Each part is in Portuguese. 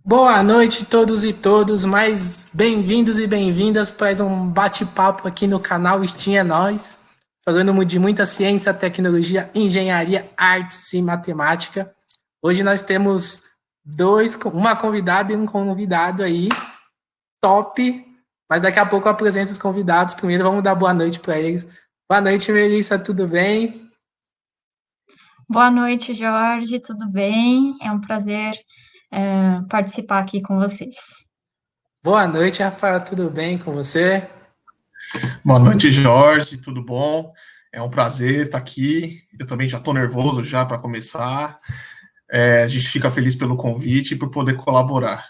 Boa noite, todos e todas, mais bem-vindos e bem-vindas para mais um bate-papo aqui no canal Steam é Nós, falando de muita ciência, tecnologia, engenharia, artes e matemática. Hoje nós temos uma convidada e um convidado aí, top, mas daqui a pouco eu apresento os convidados. Primeiro vamos dar boa noite para eles. Boa noite, Melissa, tudo bem? Boa noite, Jorge, tudo bem? É um prazer participar aqui com vocês. Boa noite, Rafael, tudo bem com você? Boa noite, Jorge, tudo bom? É um prazer estar aqui. Eu também já estou nervoso já para começar. A gente fica feliz pelo convite e por poder colaborar.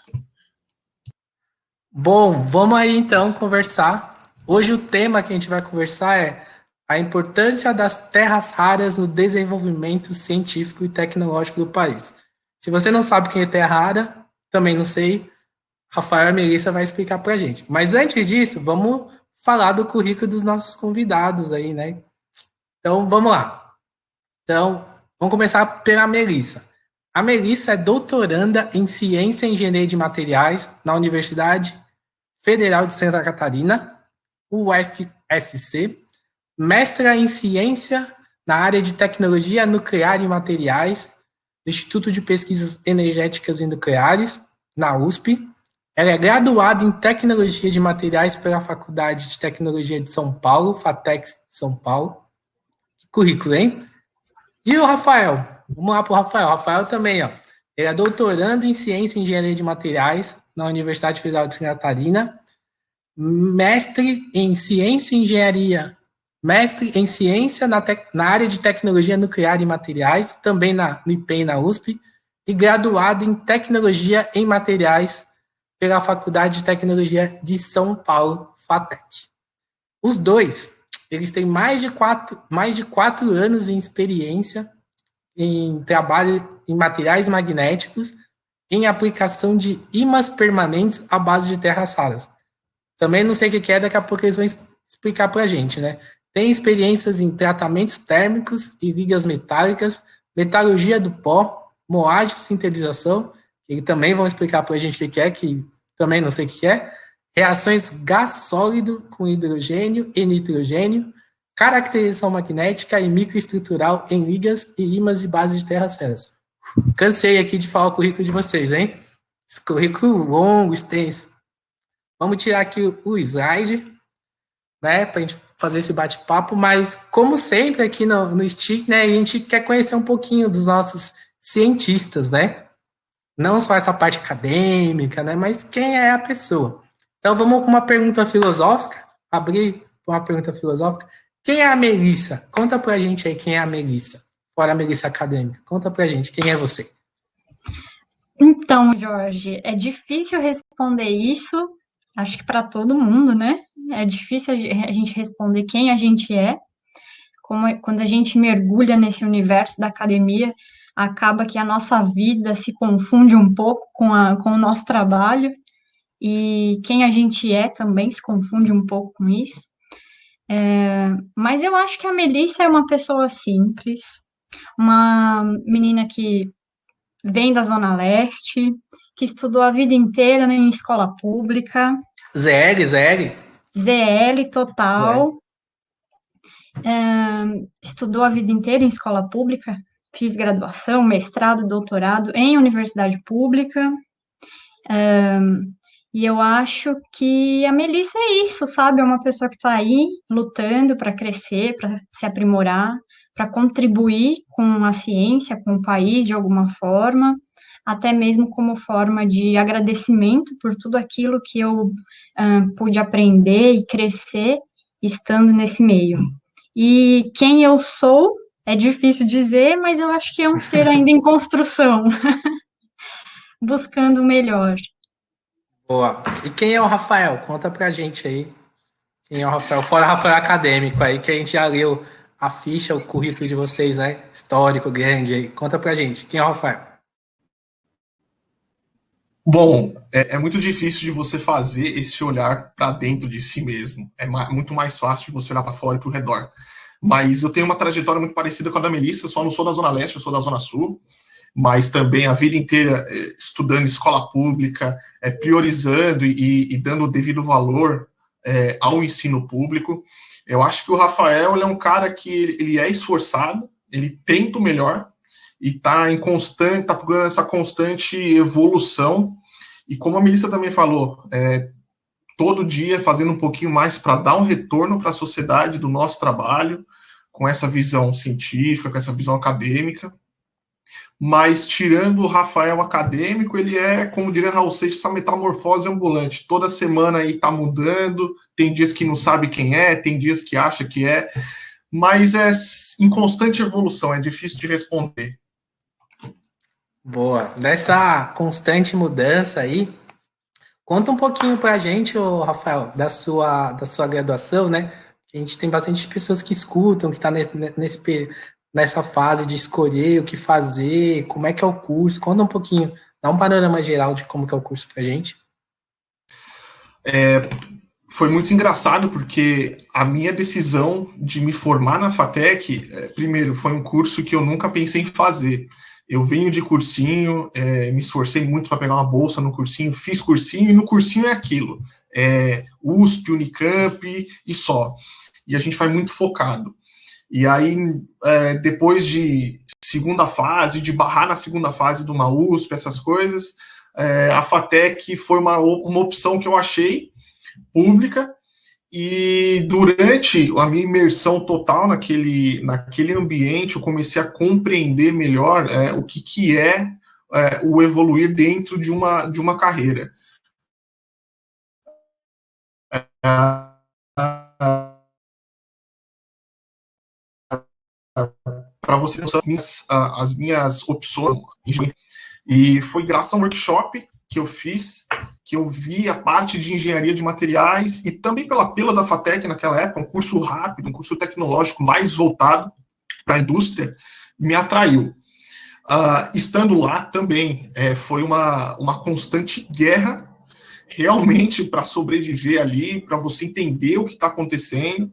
Bom, vamos aí então conversar. Hoje o tema que a gente vai conversar é a importância das terras raras no desenvolvimento científico e tecnológico do país. Se você não sabe quem é terra rara, também não sei, Rafael e Melissa vai explicar para a gente. Mas antes disso, vamos falar do currículo dos nossos convidados aí, né? Então, vamos lá. Então, vamos começar pela Melissa. A Melissa é doutoranda em Ciência e Engenharia de Materiais na Universidade Federal de Santa Catarina, UFSC, mestra em Ciência na área de Tecnologia Nuclear e Materiais, do Instituto de Pesquisas Energéticas e Nucleares, na USP. Ela é graduada em Tecnologia de Materiais pela Faculdade de Tecnologia de São Paulo, FATEC São Paulo. Que currículo, hein? E o Rafael? Vamos lá para o Rafael. O Rafael também, ó. Ele é doutorando em Ciência e Engenharia de Materiais na Universidade Federal de Santa Catarina, mestre em Ciência e Engenharia, mestre em Ciência na área de Tecnologia Nuclear e Materiais, também no IPEM e na USP, e graduado em Tecnologia em Materiais pela Faculdade de Tecnologia de São Paulo, FATEC. Os dois, eles têm mais de 4 anos em experiência em trabalho em materiais magnéticos, em aplicação de ímãs permanentes à base de terras raras. Também não sei o que é, daqui a pouco eles vão explicar para a gente, né? Tem experiências em tratamentos térmicos e ligas metálicas, metalurgia do pó, moagem e sintetização, que também vão explicar para a gente o que é, que também não sei o que é, reações gás sólido com hidrogênio e nitrogênio, caracterização magnética e microestrutural em ligas e ímãs de base de terras raras. Cansei aqui de falar o currículo de vocês, hein? Esse currículo longo, extenso. Vamos tirar aqui o slide, né, para a gente fazer esse bate-papo, mas como sempre aqui no STIC, né, a gente quer conhecer um pouquinho dos nossos cientistas, né? Não só essa parte acadêmica, né, mas quem é a pessoa. Então vamos com uma pergunta filosófica, abrir uma pergunta filosófica. Quem é a Melissa? Conta pra gente aí quem é a Melissa, fora a Melissa acadêmica. Conta pra gente, quem é você? Então, Jorge, é difícil responder isso, acho que para todo mundo, né? É difícil a gente responder quem a gente é. Quando a gente mergulha nesse universo da academia, acaba que a nossa vida se confunde um pouco com o nosso trabalho, e quem a gente é também se confunde um pouco com isso. Mas eu acho que a Melissa é uma pessoa simples, uma menina que vem da Zona Leste, que estudou a vida inteira em escola pública, ZL. ZL ZL. total, estudou a vida inteira em escola pública, fiz graduação, mestrado, doutorado em universidade pública, e eu acho que a Melissa é isso, sabe? É uma pessoa que está aí lutando para crescer, para se aprimorar, para contribuir com a ciência, com o país de alguma forma, até mesmo como forma de agradecimento por tudo aquilo que eu pude aprender e crescer estando nesse meio. E quem eu sou é difícil dizer, mas eu acho que é um ser ainda em construção, buscando o melhor. Boa. E quem é o Rafael? Conta pra gente aí. Quem é o Rafael? Fora o Rafael acadêmico aí, que a gente já leu a ficha, o currículo de vocês, né? Histórico, grande aí. Conta pra gente. Quem é o Rafael? Bom, é muito difícil de você fazer esse olhar para dentro de si mesmo. Muito mais fácil de você olhar para fora e para o redor. Mas eu tenho uma trajetória muito parecida com a da Melissa, só não sou da Zona Leste, eu sou da Zona Sul. mas também a vida inteira estudando escola pública, priorizando e dando o devido valor ao ensino público. Eu acho que o Rafael ele é um cara que ele é esforçado, ele tenta o melhor e está procurando essa constante evolução. E como a Melissa também falou, todo dia fazendo um pouquinho mais para dar um retorno para a sociedade do nosso trabalho, com essa visão científica, com essa visão acadêmica. Mas tirando o Rafael acadêmico, ele é, como diria Raul Seixas, essa metamorfose ambulante. Toda semana aí tá mudando, tem dias que não sabe quem é, tem dias que acha que é, mas é em constante evolução, é difícil de responder. Boa. Dessa constante mudança aí, conta um pouquinho para a gente, ô Rafael, da sua graduação, né? A gente tem bastante pessoas que escutam, que está nessa fase de escolher o que fazer, como é que é o curso. Conta um pouquinho, dá um panorama geral de como que é o curso para a gente. Foi muito engraçado, porque a minha decisão de me formar na FATEC, primeiro, foi um curso que eu nunca pensei em fazer. Eu venho de cursinho, me esforcei muito para pegar uma bolsa no cursinho, fiz cursinho, e no cursinho é aquilo. USP, Unicamp e só. E a gente vai muito focado. E aí, depois de segunda fase, de barrar na segunda fase de uma USP, essas coisas, a FATEC foi uma opção que eu achei pública, e durante a minha imersão total naquele ambiente, eu comecei a compreender melhor o que é o evoluir dentro de uma carreira. Para você não saber as minhas opções, e foi graças a um workshop que eu fiz, que eu vi a parte de engenharia de materiais, e também pela apelo da FATEC naquela época, um curso rápido, um curso tecnológico mais voltado para a indústria, me atraiu. Estando lá também, foi uma constante guerra, realmente, para sobreviver ali, para você entender o que está acontecendo,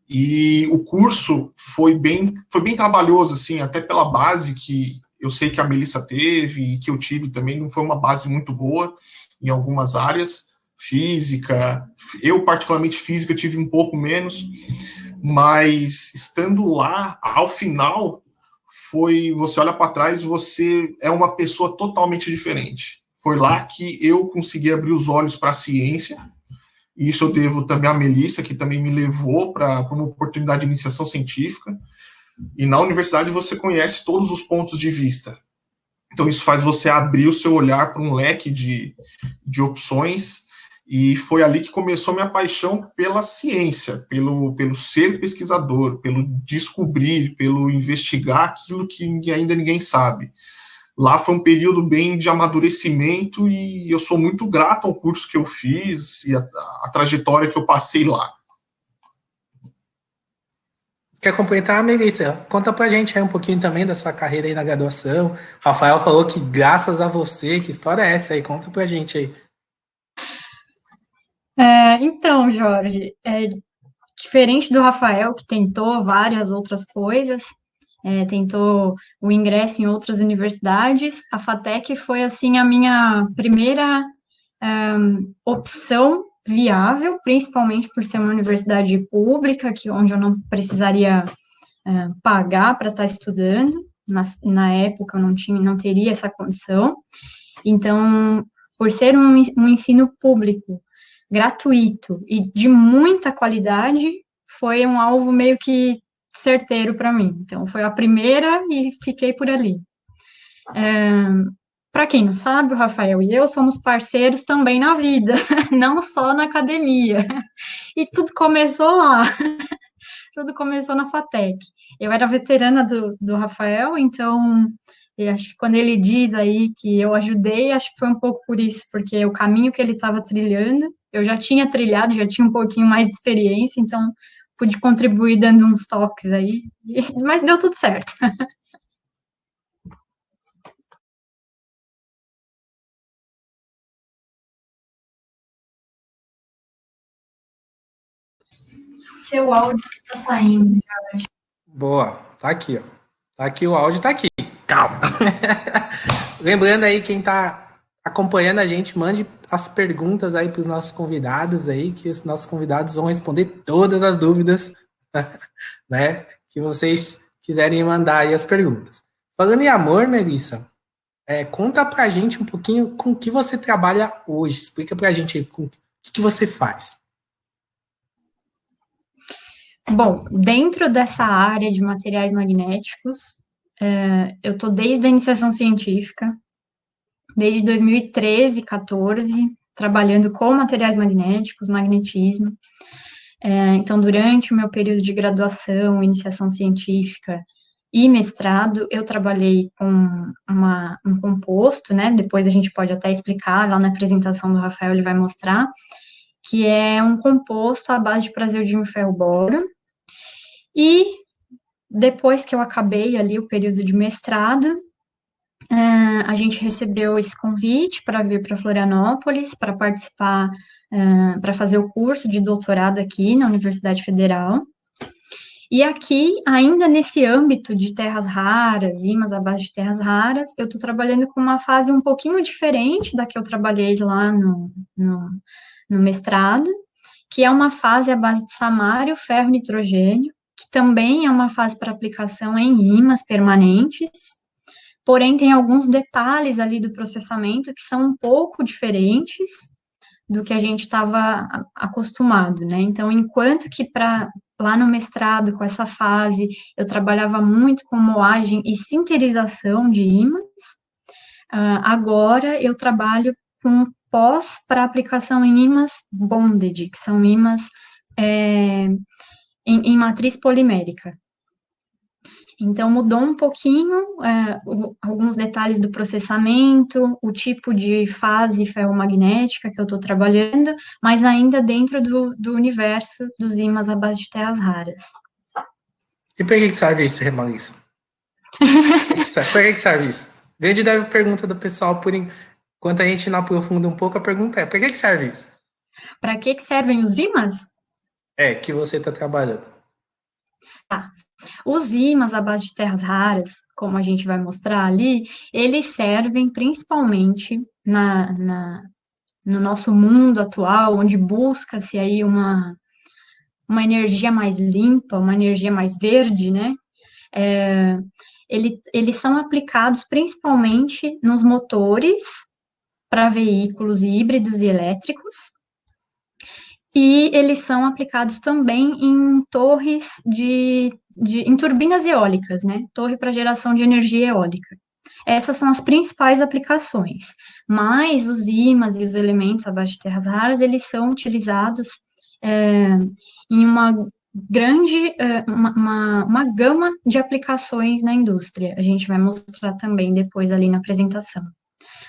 e o curso foi bem trabalhoso, assim, até pela base que eu sei que a Melissa teve e que eu tive também, não foi uma base muito boa em algumas áreas, física, eu particularmente física tive um pouco menos, mas estando lá, ao final, você olha para trás e você é uma pessoa totalmente diferente. Foi lá que eu consegui abrir os olhos para a ciência, e isso eu devo também à Melissa, que também me levou para uma oportunidade de iniciação científica. E na universidade você conhece todos os pontos de vista. Então isso faz você abrir o seu olhar para um leque de opções, e foi ali que começou minha paixão pela ciência, pelo ser pesquisador, pelo descobrir, pelo investigar aquilo que ainda ninguém sabe. Lá foi um período bem de amadurecimento, e eu sou muito grato ao curso que eu fiz e a trajetória que eu passei lá. Quer completar, Melissa? Conta pra gente aí um pouquinho também da sua carreira aí na graduação. Rafael falou que graças a você, que história é essa aí? Conta pra gente aí. Então, Jorge, diferente do Rafael, que tentou várias outras coisas, tentou o ingresso em outras universidades, a FATEC foi, assim, a minha primeira opção viável, principalmente por ser uma universidade pública, onde eu não precisaria pagar para estar estudando. Na época eu não teria essa condição. Então, por ser um ensino público, gratuito e de muita qualidade, foi um alvo meio que certeiro para mim. Então, foi a primeira e fiquei por ali. Para quem não sabe, o Rafael e eu somos parceiros também na vida, não só na academia. E tudo começou lá. Tudo começou na FATEC. Eu era veterana do Rafael, então eu acho que quando ele diz aí que eu ajudei, acho que foi um pouco por isso, porque o caminho que ele estava trilhando, eu já tinha trilhado, já tinha um pouquinho mais de experiência, então pude contribuir dando uns toques aí, mas deu tudo certo. Seu áudio está saindo. Boa, tá aqui, ó. Tá aqui o áudio, tá aqui. Calma. lembrando aí, quem está acompanhando a gente, mande as perguntas aí para os nossos convidados aí, que os nossos convidados vão responder todas as dúvidas, né, que vocês quiserem mandar aí as perguntas. Falando em amor, Melissa, conta pra gente um pouquinho com o que você trabalha hoje. Explica pra gente aí com o que você faz. Bom, dentro dessa área de materiais magnéticos, eu estou desde a iniciação científica, desde 2013, 14, trabalhando com materiais magnéticos, magnetismo. Então, durante o meu período de graduação, iniciação científica e mestrado, eu trabalhei com um composto, né? Depois a gente pode até explicar, lá na apresentação do Rafael ele vai mostrar, que é um composto à base de praseodímio ferro-boro. E depois que eu acabei ali o período de mestrado, a gente recebeu esse convite para vir para Florianópolis, para participar, para fazer o curso de doutorado aqui na Universidade Federal. E aqui, ainda nesse âmbito de terras raras, ímãs à base de terras raras, eu estou trabalhando com uma fase um pouquinho diferente da que eu trabalhei lá no mestrado, que é uma fase à base de samário, ferro, nitrogênio, que também é uma fase para aplicação em ímãs permanentes, porém tem alguns detalhes ali do processamento que são um pouco diferentes do que a gente estava acostumado, né? Então, enquanto que lá no mestrado, com essa fase, eu trabalhava muito com moagem e sinterização de ímãs, agora eu trabalho com pós para aplicação em ímãs bonded, que são ímãs em matriz polimérica. Então, mudou um pouquinho alguns detalhes do processamento, o tipo de fase ferromagnética que eu estou trabalhando, mas ainda dentro do universo dos ímãs à base de terras raras. E para que serve isso, Melissa? Para que serve isso? Grande pergunta do pessoal, por enquanto a gente não aprofunda um pouco, a pergunta é, para que serve isso? Para que servem os ímãs? Que você está trabalhando. Tá. Os ímãs à base de terras raras, como a gente vai mostrar ali, eles servem principalmente no nosso mundo atual, onde busca-se aí uma energia mais limpa, uma energia mais verde, né? Eles são aplicados principalmente nos motores para veículos híbridos e elétricos, e eles são aplicados também em torres em turbinas eólicas, né? Torre para geração de energia eólica. Essas são as principais aplicações. Mas os ímãs e os elementos à base de terras raras, eles são utilizados em uma grande, uma gama de aplicações na indústria. A gente vai mostrar também depois ali na apresentação.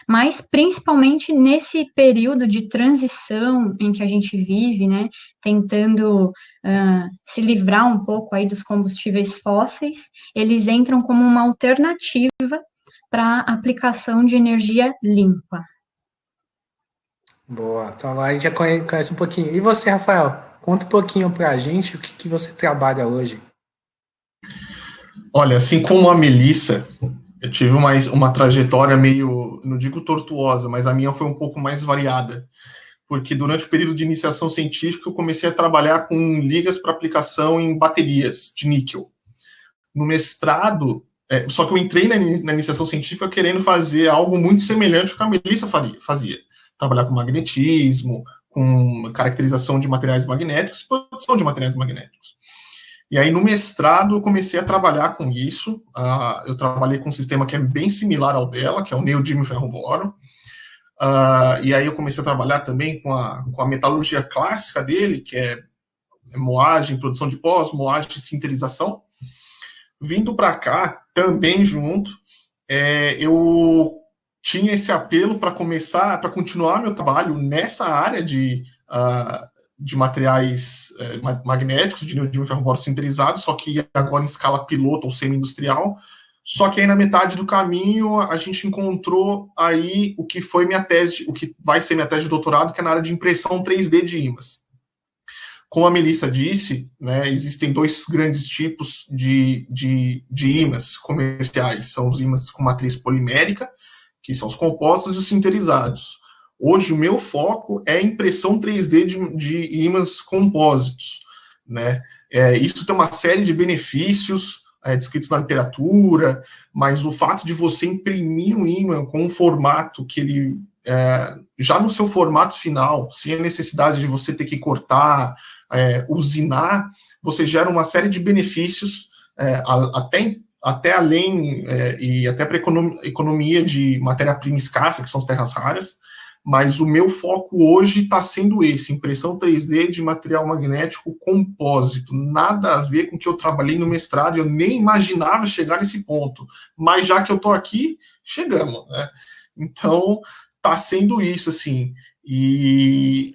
Mas, principalmente nesse período de transição em que a gente vive, né, tentando se livrar um pouco aí dos combustíveis fósseis, eles entram como uma alternativa para aplicação de energia limpa. Boa, então agora a gente já conhece um pouquinho. E você, Rafael, conta um pouquinho para a gente o que você trabalha hoje. Olha, assim como a Melissa, eu tive uma trajetória meio, não digo tortuosa, mas a minha foi um pouco mais variada, porque durante o período de iniciação científica eu comecei a trabalhar com ligas para aplicação em baterias de níquel. No mestrado, só que eu entrei na iniciação científica querendo fazer algo muito semelhante ao que a Melissa fazia. Trabalhar com magnetismo, com caracterização de materiais magnéticos, produção de materiais magnéticos. E aí, no mestrado, eu comecei a trabalhar com isso. Eu trabalhei com um sistema que é bem similar ao dela, que é o neodímio ferro-boro. E aí, eu comecei a trabalhar também com a metalurgia clássica dele, que é moagem, produção de pós, moagem e sinterização. Vindo para cá, também junto, eu tinha esse apelo para continuar meu trabalho nessa área de materiais magnéticos, de neodímio ferro-boro sinterizado, só que agora em escala piloto ou semi-industrial. Só que aí na metade do caminho a gente encontrou aí o que foi minha tese, o que vai ser minha tese de doutorado, que é na área de impressão 3D de ímãs. Como a Melissa disse, né, existem dois grandes tipos de ímãs comerciais. São os ímãs com matriz polimérica, que são os compostos e os sinterizados. Hoje, o meu foco é impressão 3D de ímãs compósitos, né? Isso tem uma série de benefícios descritos na literatura, mas o fato de você imprimir um ímã com um formato que ele, já no seu formato final, sem a necessidade de você ter que cortar, usinar, você gera uma série de benefícios, até além, e até para economia de matéria-prima escassa, que são as terras raras, mas o meu foco hoje está sendo esse, impressão 3D de material magnético compósito, nada a ver com o que eu trabalhei no mestrado, eu nem imaginava chegar nesse ponto, mas já que eu estou aqui, chegamos, né? Então, está sendo isso, assim, e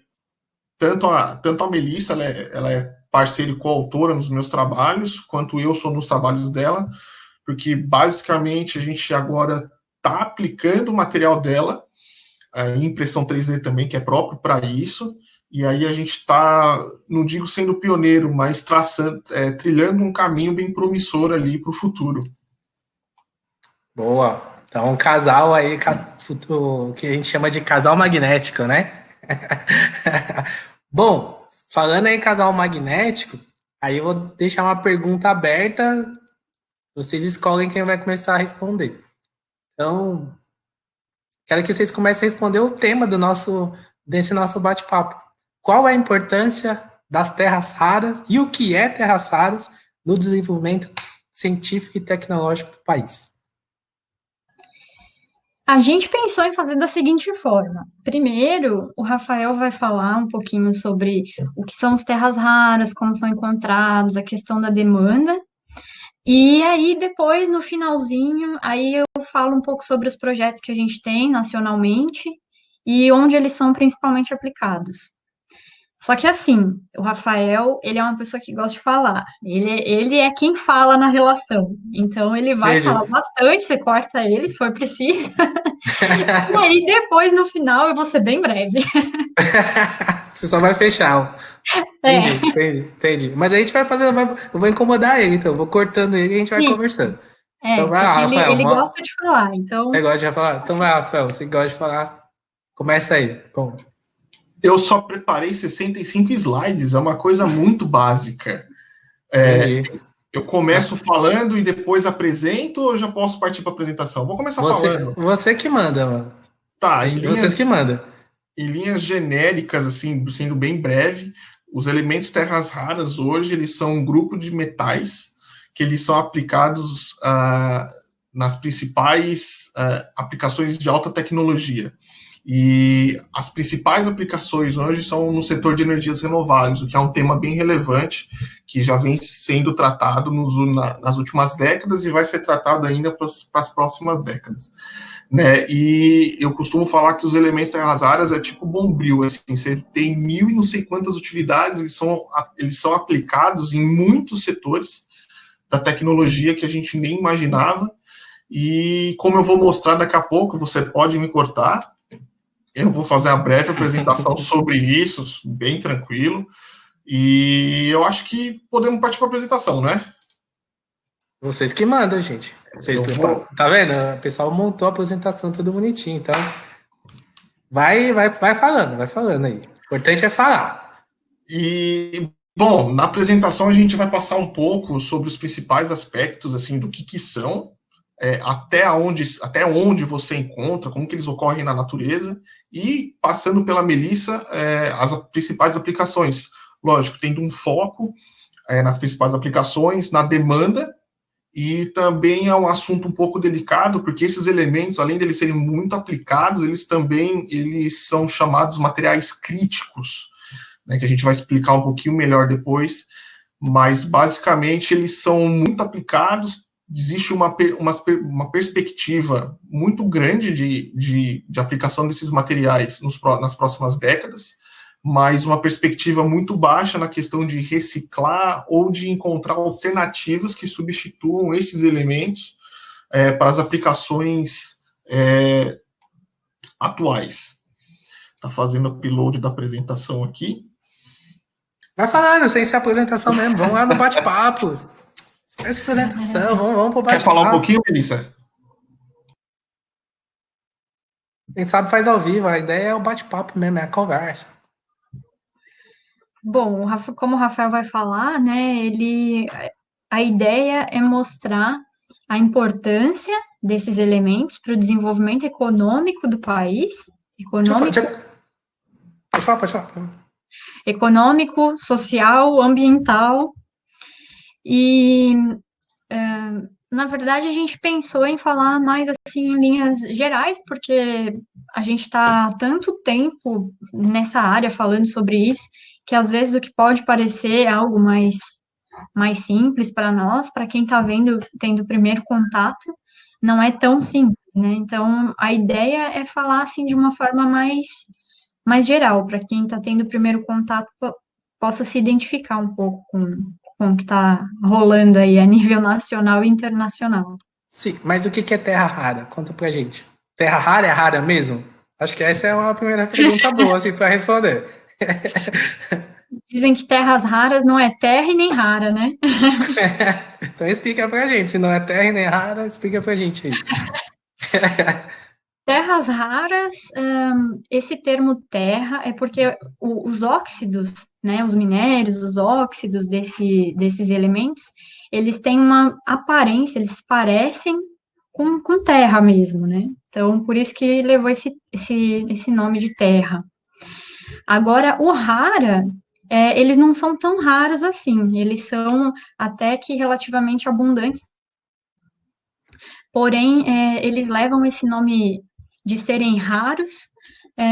tanto a Melissa, ela é parceira e coautora nos meus trabalhos, quanto eu sou nos trabalhos dela, porque basicamente a gente agora está aplicando o material dela, a impressão 3D também, que é próprio para isso, e aí a gente está, não digo sendo pioneiro, mas trilhando um caminho bem promissor ali para o futuro. Boa. Então, um casal aí, que a gente chama de casal magnético, né? Bom, falando em casal magnético, aí eu vou deixar uma pergunta aberta, vocês escolhem quem vai começar a responder. Então, quero que vocês comecem a responder o tema desse nosso bate-papo. Qual é a importância das terras raras e o que é terras raras no desenvolvimento científico e tecnológico do país? A gente pensou em fazer da seguinte forma. Primeiro, o Rafael vai falar um pouquinho sobre o que são as terras raras, como são encontrados, a questão da demanda. E aí, depois, no finalzinho, aí eu falo um pouco sobre os projetos que a gente tem nacionalmente e onde eles são principalmente aplicados. Só que assim, o Rafael, ele é uma pessoa que gosta de falar. Ele é quem fala na relação. Então, ele vai falar bastante, você corta ele se for preciso. E aí, depois, no final, eu vou ser bem breve. Você só vai fechar. Entendi. Mas a gente vai fazer, eu vou incomodar ele, então eu vou cortando ele e a gente vai conversando. Então vai lá, Rafael. Ele gosta de falar, então... Ele gosta de falar? Então vai, Rafael, você gosta de falar, começa aí. Eu só preparei 65 slides, é uma coisa muito básica. Eu começo falando e depois apresento ou já posso partir para a apresentação? Vou começar falando. Você que manda, mano. Tá, vocês que mandam. Em linhas genéricas, assim, sendo bem breve, os elementos terras raras hoje, eles são um grupo de metais que eles são aplicados nas principais aplicações de alta tecnologia. E as principais aplicações hoje são no setor de energias renováveis, o que é um tema bem relevante, que já vem sendo tratado nas últimas décadas e vai ser tratado ainda para as próximas décadas. Né? E eu costumo falar que os elementos terras raras é tipo bombril, assim, você tem 1.000 e não sei quantas utilidades, eles são aplicados em muitos setores da tecnologia que a gente nem imaginava, e como eu vou mostrar daqui a pouco, você pode me cortar, eu vou fazer a breve apresentação sobre isso, bem tranquilo, e eu acho que podemos partir para a apresentação, né? Vocês que mandam, gente. Tá vendo? O pessoal montou a apresentação tudo bonitinho, então vai falando aí. O importante é falar. E, bom, na apresentação a gente vai passar um pouco sobre os principais aspectos, assim, do que são, até onde você encontra, como que eles ocorrem na natureza, e passando pela Melissa, as principais aplicações. Lógico, tendo um foco nas principais aplicações, na demanda, e também é um assunto um pouco delicado, porque esses elementos, além de eles serem muito aplicados, eles são chamados materiais críticos, né, que a gente vai explicar um pouquinho melhor depois, mas basicamente eles são muito aplicados, existe uma perspectiva muito grande de aplicação desses materiais nas próximas décadas, mas uma perspectiva muito baixa na questão de reciclar ou de encontrar alternativas que substituam esses elementos para as aplicações atuais. Está fazendo o upload da apresentação aqui. Vai falando, sem ser apresentação mesmo, vamos lá no bate-papo. Esquece a apresentação, vamos pro bate-papo. Quer falar um pouquinho, Melissa? Quem sabe faz ao vivo, a ideia é o bate-papo mesmo, é a conversa. Bom, como o Rafael vai falar, né, a ideia é mostrar a importância desses elementos para o desenvolvimento econômico do país, Pode falar. econômico, social, ambiental e na verdade, a gente pensou em falar mais assim em linhas gerais, porque a gente está há tanto tempo nessa área falando sobre isso, que às vezes o que pode parecer algo mais simples para nós, para quem está tendo o primeiro contato, não é tão simples, né? Então, a ideia é falar assim de uma forma mais geral, para quem está tendo o primeiro contato possa se identificar um pouco com o que está rolando aí a nível nacional e internacional. Sim, mas o que é terra rara? Conta pra gente. Terra rara é rara mesmo? Acho que essa é uma primeira pergunta boa, assim, pra responder. Dizem que terras raras não é terra e nem rara, né? Então explica pra gente. Se não é terra e nem rara, explica pra gente aí. Terras raras, esse termo terra é porque os óxidos, né, os minérios, os óxidos desses elementos, eles têm uma aparência, eles parecem com terra mesmo, né? Então, por isso que levou esse nome de terra. Agora, o rara, eles não são tão raros assim, eles são até que relativamente abundantes, porém, eles levam esse nome de serem raros, é,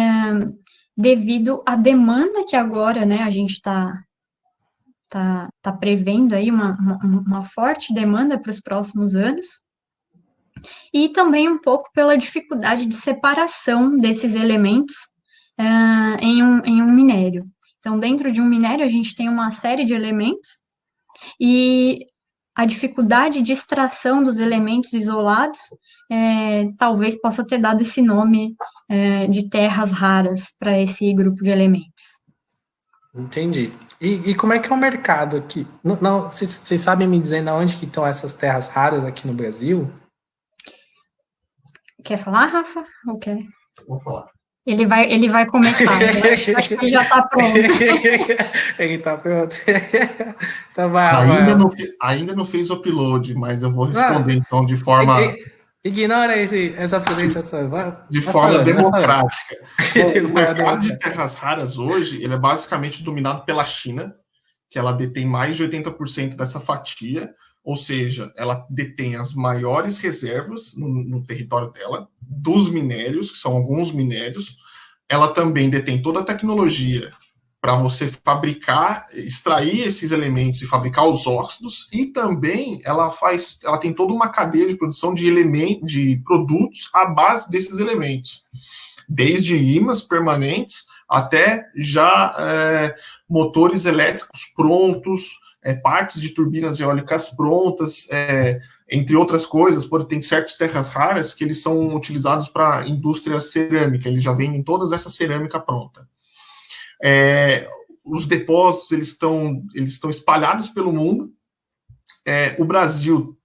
devido à demanda que agora, né, a gente tá prevendo aí uma forte demanda para os próximos anos, e também um pouco pela dificuldade de separação desses elementos em um minério. Então, dentro de um minério, a gente tem uma série de elementos, e a dificuldade de extração dos elementos isolados talvez possa ter dado esse nome de terras raras para esse grupo de elementos. Entendi. E como é que é o mercado aqui? Não, vocês sabem me dizer onde que estão essas terras raras aqui no Brasil? Quer falar, Rafa? Ou quer? Vou falar. Ele vai começar. Acho que ele já está pronto. Ele tá pronto. Então vai, Ainda não fez o upload, mas eu vou Rafael. responder então de forma Ignora essa apresentação. Vai forma falando, democrática. De O forma mercado de democrática. terras raras hoje, ele é basicamente dominado pela China, que ela detém mais de 80% dessa fatia, ou seja, ela detém as maiores reservas no território dela, dos minérios, que são alguns minérios. Ela também detém toda a tecnologia para você fabricar, extrair esses elementos e fabricar os óxidos, e também ela tem toda uma cadeia de produção de produtos à base desses elementos, desde ímãs permanentes até já motores elétricos prontos, partes de turbinas eólicas prontas, entre outras coisas, porque tem certas terras raras que eles são utilizados para a indústria cerâmica, eles já vendem todas essa cerâmica pronta. Os depósitos eles estão espalhados pelo mundo. O Brasil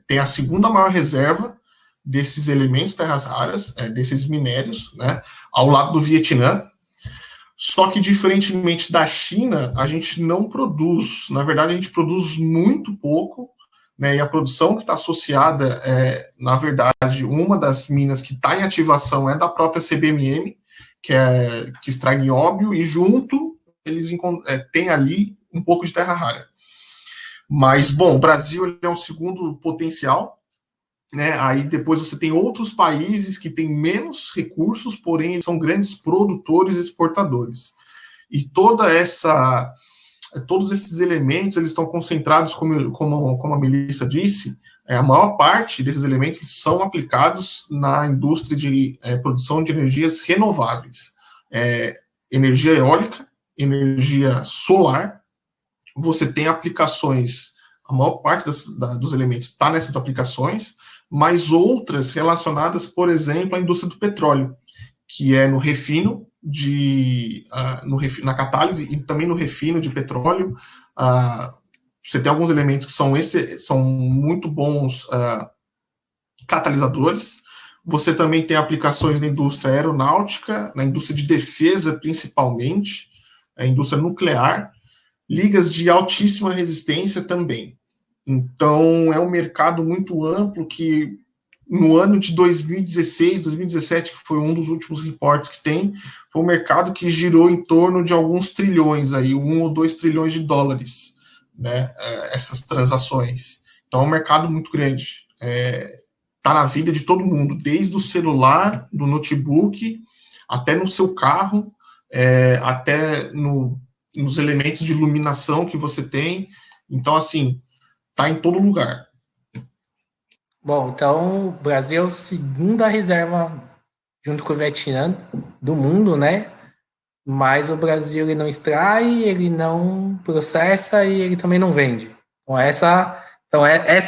tem a segunda maior reserva desses elementos terras raras, desses minérios, né, ao lado do Vietnã. Só que, diferentemente da China, a gente não produz. Na verdade, a gente produz muito pouco, né, e a produção que está associada, na verdade, uma das minas que está em ativação é da própria CBMM, que extrai nióbio, e junto eles têm ali um pouco de terra rara. Mas, bom, o Brasil é um segundo potencial, né? Aí depois você tem outros países que têm menos recursos, porém eles são grandes produtores e exportadores. E todos esses elementos eles estão concentrados, como a Melissa disse, a maior parte desses elementos são aplicados na indústria de produção de energias renováveis. Energia eólica, energia solar. Você tem aplicações, a maior parte dos elementos está nessas aplicações, mas outras relacionadas, por exemplo, à indústria do petróleo, que é no refino, na catálise e também no refino de petróleo. Você tem alguns elementos que são muito bons catalisadores. Você também tem aplicações na indústria aeronáutica, na indústria de defesa, principalmente, a indústria nuclear, ligas de altíssima resistência também. Então, é um mercado muito amplo que, no ano de 2016, 2017, que foi um dos últimos reportes que tem, foi um mercado que girou em torno de alguns trilhões, aí, 1 ou 2 trilhões de dólares, né, essas transações. Então, é um mercado muito grande. Está na vida de todo mundo, desde o celular, do notebook, até no seu carro, até nos elementos de iluminação que você tem. Então, assim, está em todo lugar. Bom, então o Brasil é a segunda reserva, junto com o Vietnã, do mundo, né? Mas o Brasil ele não extrai, ele não processa e ele também não vende. Essa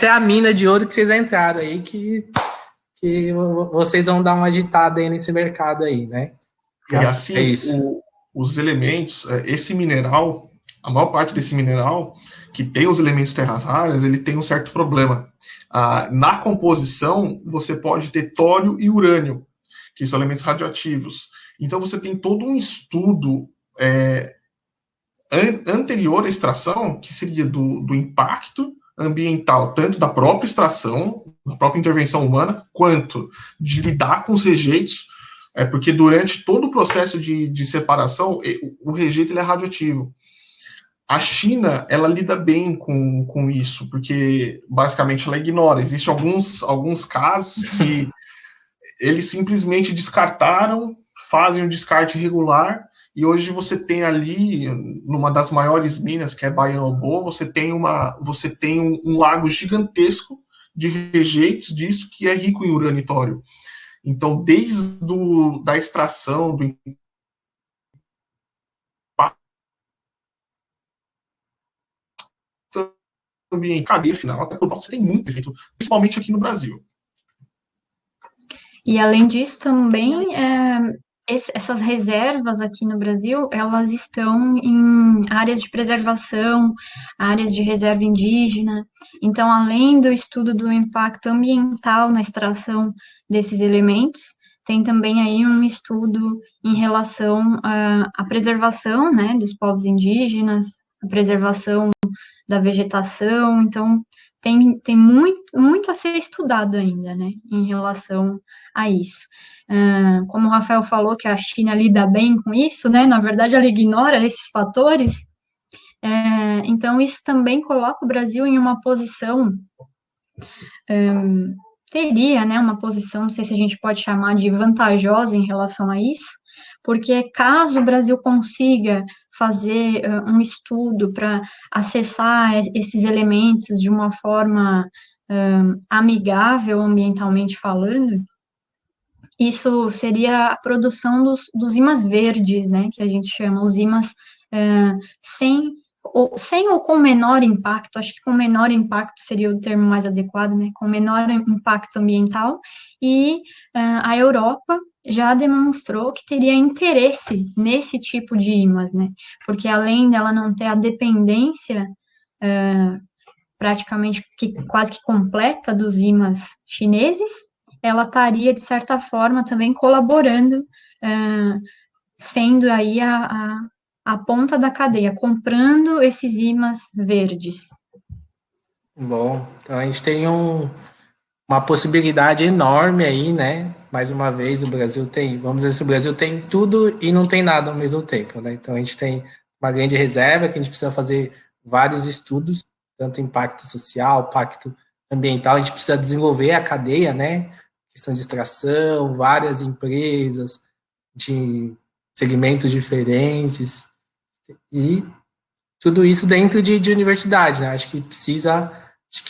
é a mina de ouro que vocês entraram aí, que vocês vão dar uma agitada aí nesse mercado aí, né? E É assim, isso. os elementos, esse mineral, a maior parte desse mineral, que tem os elementos terras raras, ele tem um certo problema. Na composição, você pode ter tório e urânio, que são elementos radioativos. Então, você tem todo um estudo anterior à extração, que seria do impacto ambiental, tanto da própria extração, da própria intervenção humana, quanto de lidar com os rejeitos, porque durante todo o processo de separação, o rejeito ele é radioativo. A China, ela lida bem com isso, porque basicamente ela ignora. Existem alguns casos que eles simplesmente descartaram, fazem um descarte regular, e hoje você tem ali, numa das maiores minas, que é Baianobo, você tem um lago gigantesco de rejeitos disso, que é rico em urânio e tório. Então, desde da extração, do impacto ambiental, cadeia final, até por você tem muito efeito, principalmente aqui no Brasil. E além disso, também essas reservas aqui no Brasil, elas estão em áreas de preservação, áreas de reserva indígena. Então, além do estudo do impacto ambiental na extração desses elementos, tem também aí um estudo em relação à preservação, né, dos povos indígenas, a preservação da vegetação. Então, tem muito a ser estudado ainda, né, em relação a isso. Como o Rafael falou que a China lida bem com isso, né, na verdade ela ignora esses fatores, então isso também coloca o Brasil em uma posição, teria, né, uma posição, não sei se a gente pode chamar de vantajosa em relação a isso, porque caso o Brasil consiga fazer um estudo para acessar esses elementos de uma forma amigável ambientalmente falando, isso seria a produção dos ímãs verdes, né, que a gente chama, os ímãs sem ou com menor impacto, acho que com menor impacto seria o termo mais adequado, né, com menor impacto ambiental, e a Europa já demonstrou que teria interesse nesse tipo de ímãs, né, porque além dela não ter a dependência praticamente quase que completa dos ímãs chineses, ela estaria, de certa forma, também colaborando, sendo aí a ponta da cadeia, comprando esses ímãs verdes. Bom, então a gente tem uma possibilidade enorme aí, né? Mais uma vez, o Brasil tem, vamos dizer, se o Brasil tem tudo e não tem nada ao mesmo tempo, né? Então a gente tem uma grande reserva que a gente precisa fazer vários estudos, tanto impacto social, impacto ambiental, a gente precisa desenvolver a cadeia, né? Questão de extração, várias empresas de segmentos diferentes e tudo isso dentro de universidade, né? Acho que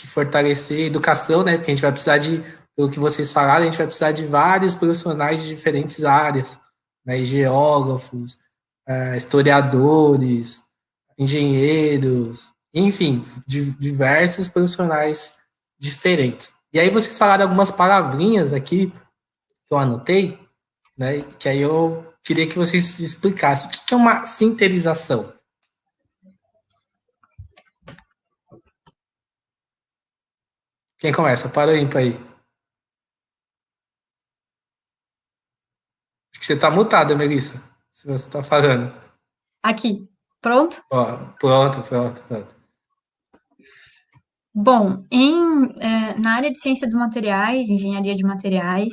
fortalecer a educação, né? Porque a gente vai precisar pelo que vocês falaram, a gente vai precisar de vários profissionais de diferentes áreas, né? Geógrafos, historiadores, engenheiros, enfim, diversos profissionais diferentes. E aí vocês falaram algumas palavrinhas aqui que eu anotei, né? Que aí eu queria que vocês explicassem o que é uma sinterização. Quem começa? Para o ímpar aí. Você está mutada, Melissa, se você está falando. Aqui, pronto? Ó, pronto. Bom, na área de ciência dos materiais, engenharia de materiais,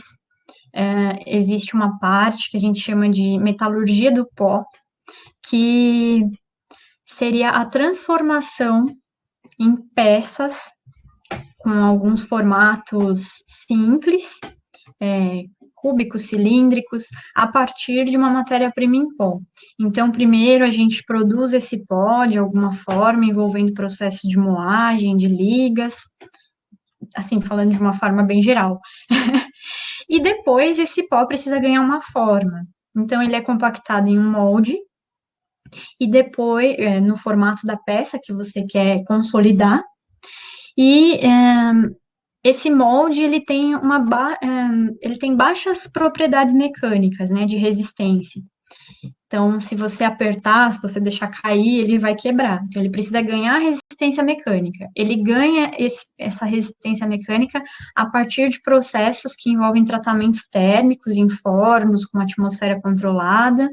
existe uma parte que a gente chama de metalurgia do pó, que seria a transformação em peças com alguns formatos simples, cúbicos, cilíndricos, a partir de uma matéria-prima em pó. Então, primeiro a gente produz esse pó de alguma forma, envolvendo processos de moagem, de ligas, assim, falando de uma forma bem geral. E depois esse pó precisa ganhar uma forma. Então, ele é compactado em um molde, e depois, no formato da peça que você quer consolidar, e esse molde, ele tem baixas propriedades mecânicas, né, de resistência. Então, se você apertar, se você deixar cair, ele vai quebrar. Então, ele precisa ganhar resistência mecânica. Ele ganha essa resistência mecânica a partir de processos que envolvem tratamentos térmicos em fornos com atmosfera controlada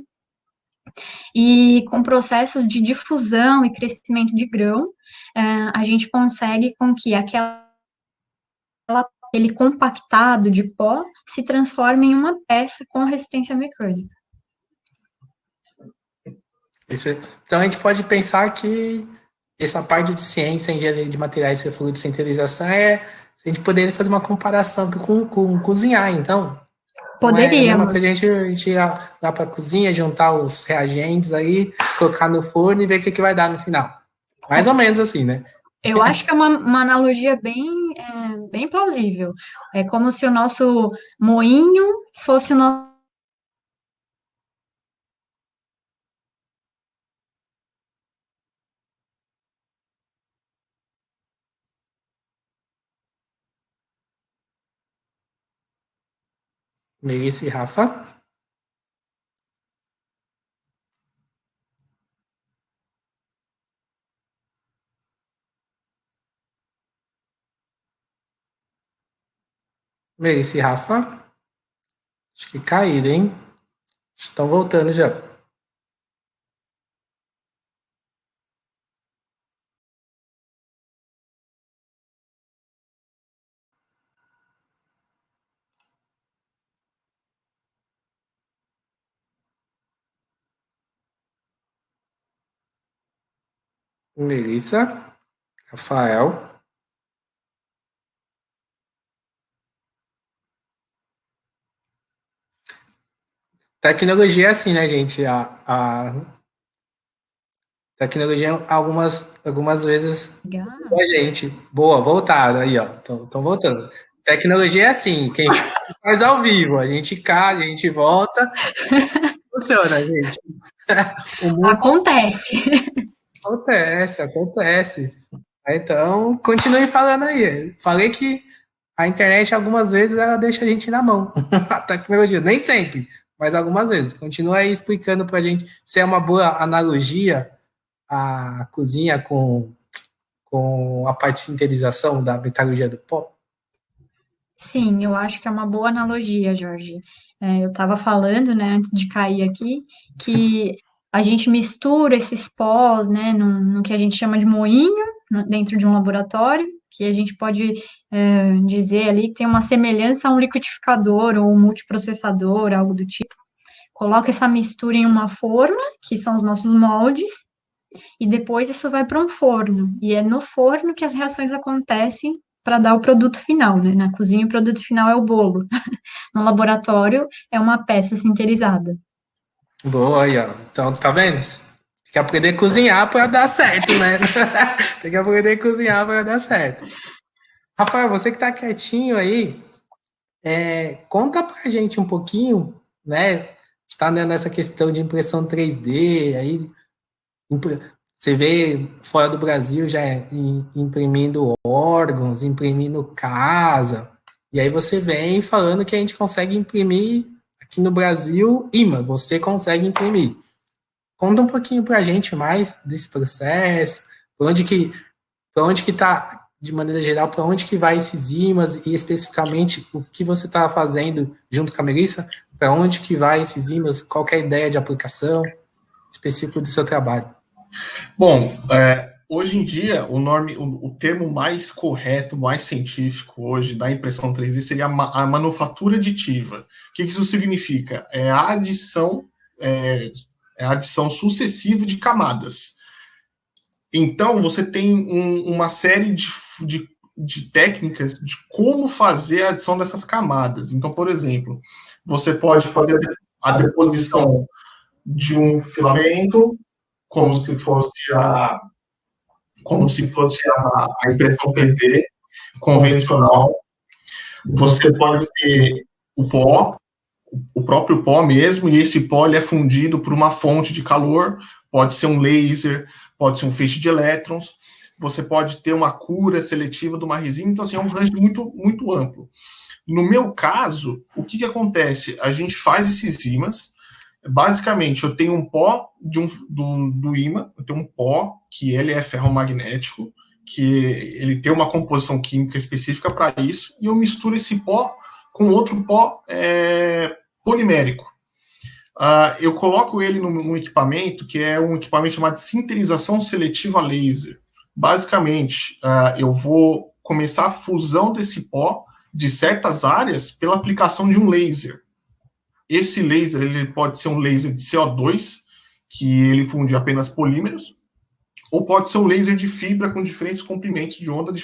e com processos de difusão e crescimento de grão, a gente consegue com que aquele compactado de pó se transforme em uma peça com resistência mecânica. Então, a gente pode pensar que essa parte de ciência, engenharia de materiais e fluido de sintetização a gente poderia fazer uma comparação com cozinhar, então. Poderíamos. Não é a mesma coisa a gente ir lá para a cozinha, juntar os reagentes aí, colocar no forno e ver o que vai dar no final. Mais ou menos assim, né? Eu acho que é uma analogia bem plausível. É como se o nosso moinho fosse o nosso. Melissa e Rafa. Melissa e Rafa. Acho que caíram, hein? Estão voltando já. Melissa, Rafael. Tecnologia é assim, né, gente? A tecnologia, algumas vezes, a gente. Boa, voltaram aí, ó. Estão voltando. Tecnologia é assim, quem faz ao vivo, a gente cai, a gente volta. Funciona, gente. O mundo acontece. Então, continue falando aí. Falei que a internet, algumas vezes, ela deixa a gente na mão. A tecnologia, nem sempre, mas algumas vezes. Continua aí explicando pra gente se é uma boa analogia a cozinha com a parte de sintetização da metalurgia do pó. Sim, eu acho que é uma boa analogia, Jorge. Eu estava falando, né, antes de cair aqui, que a gente mistura esses pós, né, no que a gente chama de moinho, dentro de um laboratório, que a gente pode dizer ali que tem uma semelhança a um liquidificador ou um multiprocessador, algo do tipo. Coloca essa mistura em uma forma, que são os nossos moldes, e depois isso vai para um forno. E é no forno que as reações acontecem para dar o produto final, né? Na cozinha, o produto final é o bolo. No laboratório, é uma peça sinterizada. Boa aí, ó. Então, tá vendo? Tem que aprender a cozinhar para dar certo, né? Tem que aprender a cozinhar para dar certo. Rafael, você que tá quietinho aí, conta pra gente um pouquinho, né? Está nessa questão de impressão 3D, aí você vê fora do Brasil já imprimindo órgãos, imprimindo casa, e aí você vem falando que a gente consegue imprimir aqui no Brasil imã, você consegue imprimir. Conta um pouquinho pra gente mais desse processo, por onde que tá de maneira geral, para onde que vai esses ímãs e especificamente o que você está fazendo junto com a Melissa, para onde que vai esses ímãs, qual que é a ideia de aplicação específica do seu trabalho? Bom, hoje em dia, o termo mais correto, mais científico hoje da impressão 3D seria a manufatura aditiva. O que isso significa? É a adição sucessiva de camadas. Então, você tem uma série de técnicas de como fazer a adição dessas camadas. Então, por exemplo, você pode fazer a deposição de um filamento como se fosse a impressão 3D convencional. Você pode ter o pó, o próprio pó mesmo, e esse pó ele é fundido por uma fonte de calor, pode ser um laser, pode ser um feixe de elétrons, você pode ter uma cura seletiva de uma resina, então assim, é um range muito, muito amplo. No meu caso, o que acontece? A gente faz esses ímãs. Basicamente, eu tenho um pó do ímã, eu tenho um pó que ele é ferromagnético, que ele tem uma composição química específica para isso, e eu misturo esse pó com outro pó polimérico. Eu coloco ele num equipamento que é um equipamento chamado de sinterização seletiva laser. Basicamente, eu vou começar a fusão desse pó de certas áreas pela aplicação de um laser. Esse laser ele pode ser um laser de CO2, que ele funde apenas polímeros, ou pode ser um laser de fibra com diferentes comprimentos de onda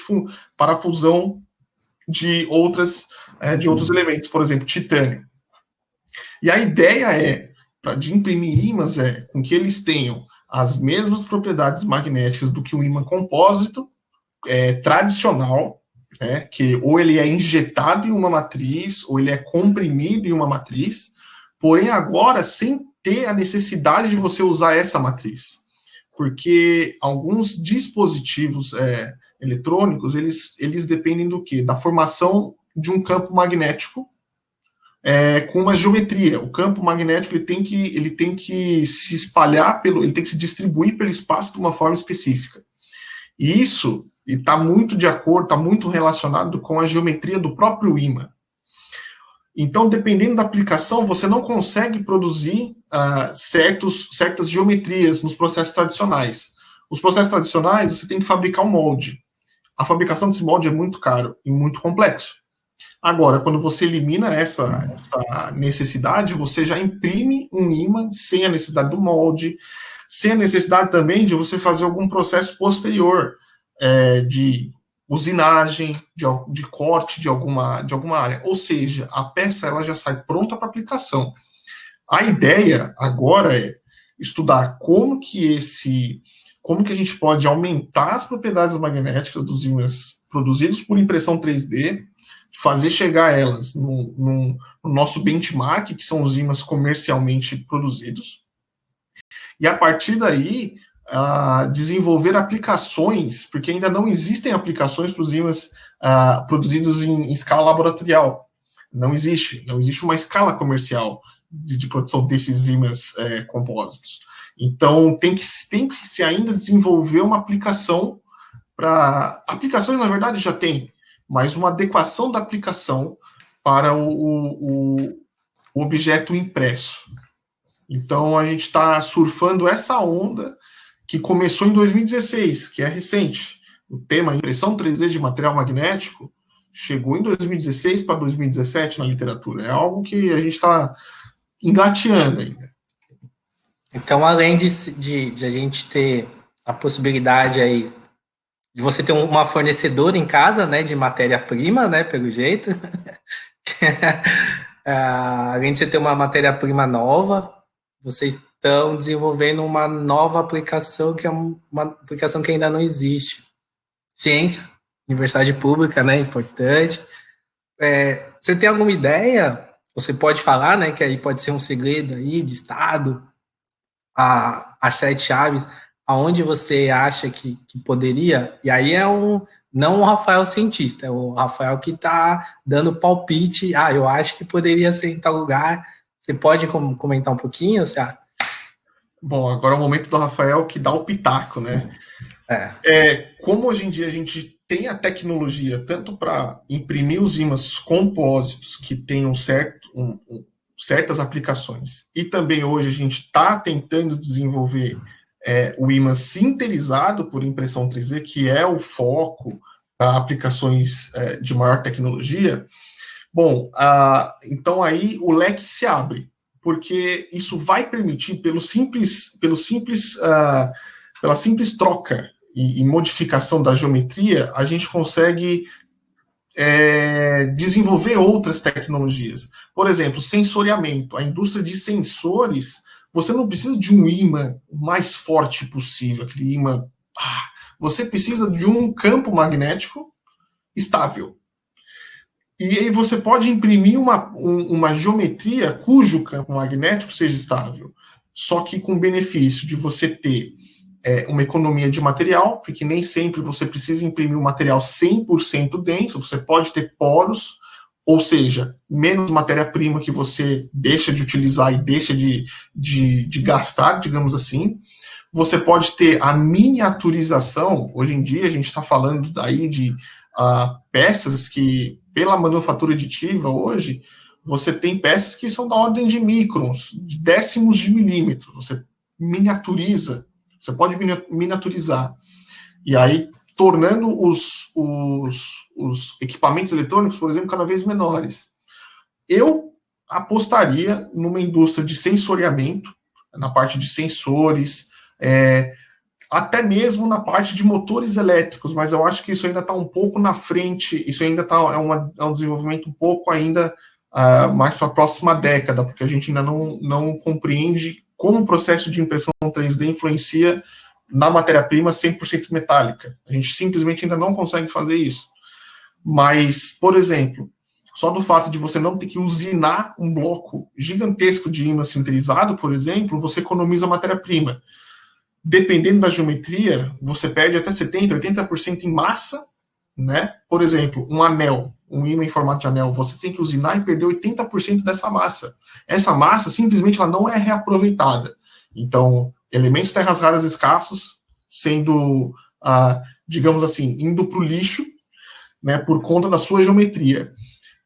para a fusão de outros elementos, por exemplo, titânio. E a ideia de imprimir ímãs com que eles tenham as mesmas propriedades magnéticas do que o ímã compósito tradicional, que ou ele é injetado em uma matriz, ou ele é comprimido em uma matriz, porém agora sem ter a necessidade de você usar essa matriz. Porque alguns dispositivos eletrônicos, eles dependem do quê? Da formação de um campo magnético com uma geometria. O campo magnético ele tem que se espalhar, ele tem que se distribuir pelo espaço de uma forma específica. E isso está muito de acordo, está muito relacionado com a geometria do próprio ímã. Então, dependendo da aplicação, você não consegue produzir certas geometrias nos processos tradicionais. Os processos tradicionais, você tem que fabricar um molde. A fabricação desse molde é muito caro e muito complexo. Agora, quando você elimina essa necessidade, você já imprime um ímã sem a necessidade do molde, sem a necessidade também de você fazer algum processo posterior de usinagem, de corte de alguma área. Ou seja, a peça ela já sai pronta para aplicação. A ideia agora é estudar como que a gente pode aumentar as propriedades magnéticas dos ímãs produzidos por impressão 3D, fazer chegar elas no nosso benchmark, que são os ímãs comercialmente produzidos, e a partir daí desenvolver aplicações, porque ainda não existem aplicações para os ímãs produzidos em escala laboratorial. Não existe uma escala comercial de produção desses ímãs compósitos. Então, tem que se ainda desenvolver uma aplicação para... Aplicações, na verdade, já tem, mas uma adequação da aplicação para o objeto impresso. Então, a gente está surfando essa onda que começou em 2016, que é recente. O tema impressão 3D de material magnético chegou em 2016 para 2017 na literatura. É algo que a gente está engateando ainda. Então, além de a gente ter a possibilidade aí de você ter uma fornecedora em casa, né, de matéria-prima, né, pelo jeito, além de você ter uma matéria-prima nova, vocês estão desenvolvendo uma nova aplicação, que é uma aplicação que ainda não existe. Ciência, universidade pública, né, importante. Você tem alguma ideia? Você pode falar, né, que aí pode ser um segredo aí de Estado, as 7 chaves, aonde você acha que poderia, e aí não o Rafael cientista, é o Rafael que está dando palpite, eu acho que poderia ser em tal lugar. Você pode comentar um pouquinho, Cé? Bom, agora é o momento do Rafael que dá o pitaco, né? Como hoje em dia a gente tem a tecnologia tanto para imprimir os ímãs compósitos que tenham certas aplicações, e também hoje a gente está tentando desenvolver o ímã sinterizado por impressão 3D, que é o foco para aplicações de maior tecnologia. Bom, então aí o leque se abre, porque isso vai permitir, pela simples troca e modificação da geometria, a gente consegue desenvolver outras tecnologias. Por exemplo, sensoriamento. A indústria de sensores, você não precisa de um ímã o mais forte possível, aquele ímã. Você precisa de um campo magnético estável. E aí você pode imprimir uma geometria cujo campo magnético seja estável, só que com benefício de você ter uma economia de material, porque nem sempre você precisa imprimir um material 100% denso, você pode ter poros, ou seja, menos matéria-prima que você deixa de utilizar e deixa de gastar, digamos assim. Você pode ter a miniaturização. Hoje em dia a gente está falando daí de peças que, pela manufatura aditiva hoje, você tem peças que são da ordem de microns, de décimos de milímetro. Você miniaturiza. Você pode miniaturizar. E aí, tornando os equipamentos eletrônicos, por exemplo, cada vez menores. Eu apostaria numa indústria de sensoriamento, na parte de sensores, até mesmo na parte de motores elétricos, mas eu acho que isso ainda está um pouco na frente, isso ainda é um desenvolvimento um pouco ainda mais para a próxima década, porque a gente ainda não compreende como o processo de impressão 3D influencia na matéria-prima 100% metálica. A gente simplesmente ainda não consegue fazer isso. Mas, por exemplo, só do fato de você não ter que usinar um bloco gigantesco de ímã sinterizado, por exemplo, você economiza matéria-prima. Dependendo da geometria, você perde até 70%, 80% em massa, né? Por exemplo, um anel, um ímã em formato de anel, você tem que usinar e perder 80% dessa massa. Essa massa, simplesmente, ela não é reaproveitada. Então, elementos terras raras escassos sendo, digamos assim, indo para o lixo, né, por conta da sua geometria.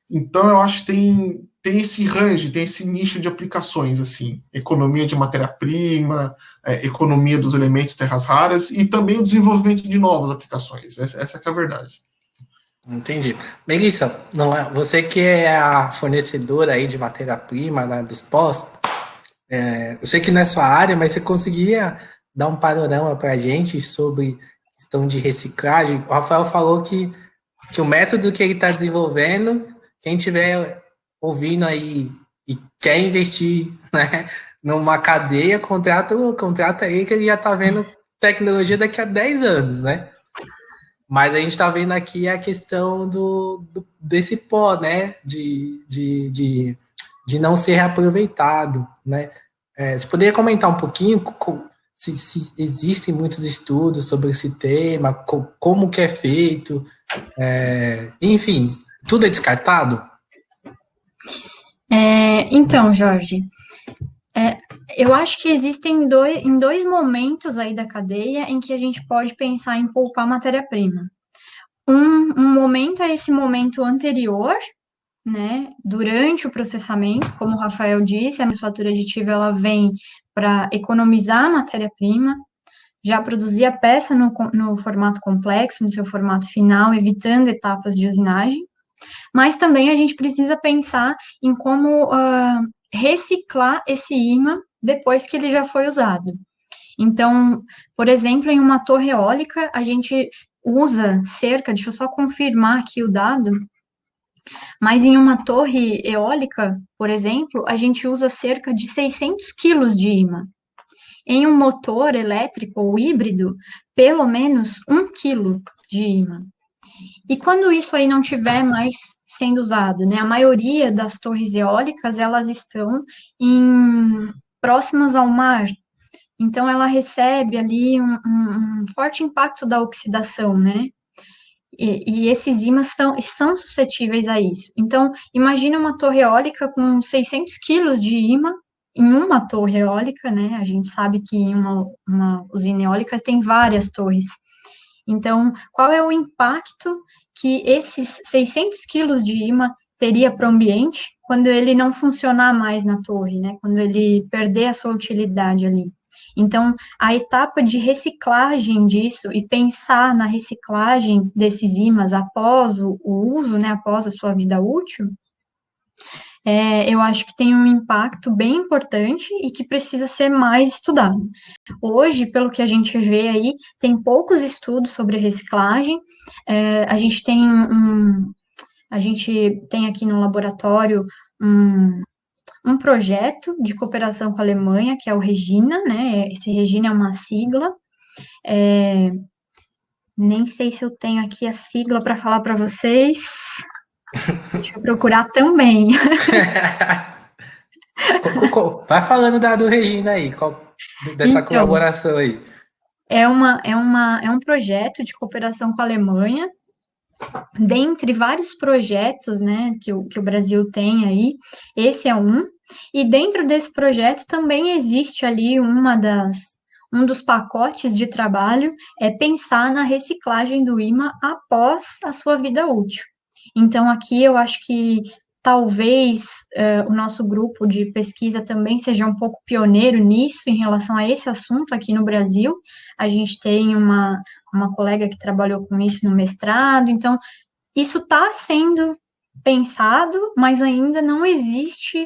Então, eu acho que tem esse range, tem esse nicho de aplicações, assim, economia de matéria-prima, economia dos elementos terras raras e também o desenvolvimento de novas aplicações. Essa que é a verdade. Entendi. Melissa, você que é a fornecedora aí de matéria-prima, né, dos pós, eu sei que não é sua área, mas você conseguia dar um panorama para a gente sobre questão de reciclagem? O Rafael falou que o método que ele está desenvolvendo, quem estiver ouvindo aí e quer investir, né, numa cadeia, contrata aí, que ele já está vendo tecnologia daqui a 10 anos, né? Mas a gente está vendo aqui a questão desse pó, né, de não ser reaproveitado, né? Você poderia comentar um pouquinho se existem muitos estudos sobre esse tema, como que é feito, enfim, tudo é descartado? Então, Jorge, eu acho que existem dois momentos aí da cadeia em que a gente pode pensar em poupar matéria-prima. Um momento é esse momento anterior, né, durante o processamento, como o Rafael disse, a manufatura aditiva ela vem para economizar matéria-prima, já produzir a peça no formato complexo, no seu formato final, evitando etapas de usinagem, mas também a gente precisa pensar em como reciclar esse ímã depois que ele já foi usado. Então, por exemplo, em uma torre eólica, a gente usa deixa eu só confirmar aqui o dado, mas em uma torre eólica, por exemplo, a gente usa cerca de 600 quilos de ímã. Em um motor elétrico ou híbrido, pelo menos 1 quilo de ímã. E quando isso aí não tiver mais sendo usado, né? A maioria das torres eólicas, elas estão próximas ao mar. Então, ela recebe ali um forte impacto da oxidação, né? E esses ímãs são suscetíveis a isso. Então, imagina uma torre eólica com 600 quilos de ímã em uma torre eólica, né? A gente sabe que em uma usina eólica tem várias torres. Então, qual é o impacto que esses 600 quilos de imã teria para o ambiente quando ele não funcionar mais na torre, né? Quando ele perder a sua utilidade ali. Então, a etapa de reciclagem disso e pensar na reciclagem desses ímãs após o uso, né, após a sua vida útil, eu acho que tem um impacto bem importante e que precisa ser mais estudado. Hoje, pelo que a gente vê aí, tem poucos estudos sobre reciclagem. A gente tem aqui no laboratório um projeto de cooperação com a Alemanha, que é o REGINA, né? Esse REGINA é uma sigla. Nem sei se eu tenho aqui a sigla para falar para vocês. Deixa eu procurar também. Vai falando do Regina aí, dessa Então, colaboração aí. é um projeto de cooperação com a Alemanha, dentre vários projetos, né, que o Brasil tem aí, esse é um, e dentro desse projeto também existe ali um dos pacotes de trabalho é pensar na reciclagem do imã após a sua vida útil. Então, aqui eu acho que talvez o nosso grupo de pesquisa também seja um pouco pioneiro nisso, em relação a esse assunto aqui no Brasil. A gente tem uma colega que trabalhou com isso no mestrado, então isso está sendo pensado, mas ainda não existe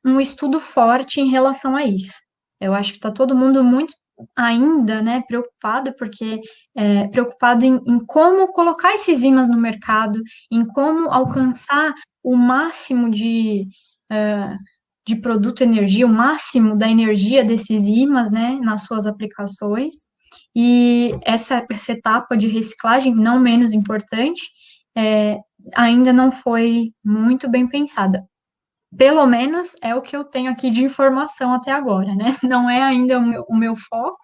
um estudo forte em relação a isso. Eu acho que está todo mundo muito ainda, né, preocupado, porque preocupado em como colocar esses ímãs no mercado, em como alcançar o máximo de produto energia, o máximo da energia desses ímãs, né, nas suas aplicações. E essa etapa de reciclagem, não menos importante, ainda não foi muito bem pensada. Pelo menos é o que eu tenho aqui de informação até agora, né? Não é ainda o meu foco,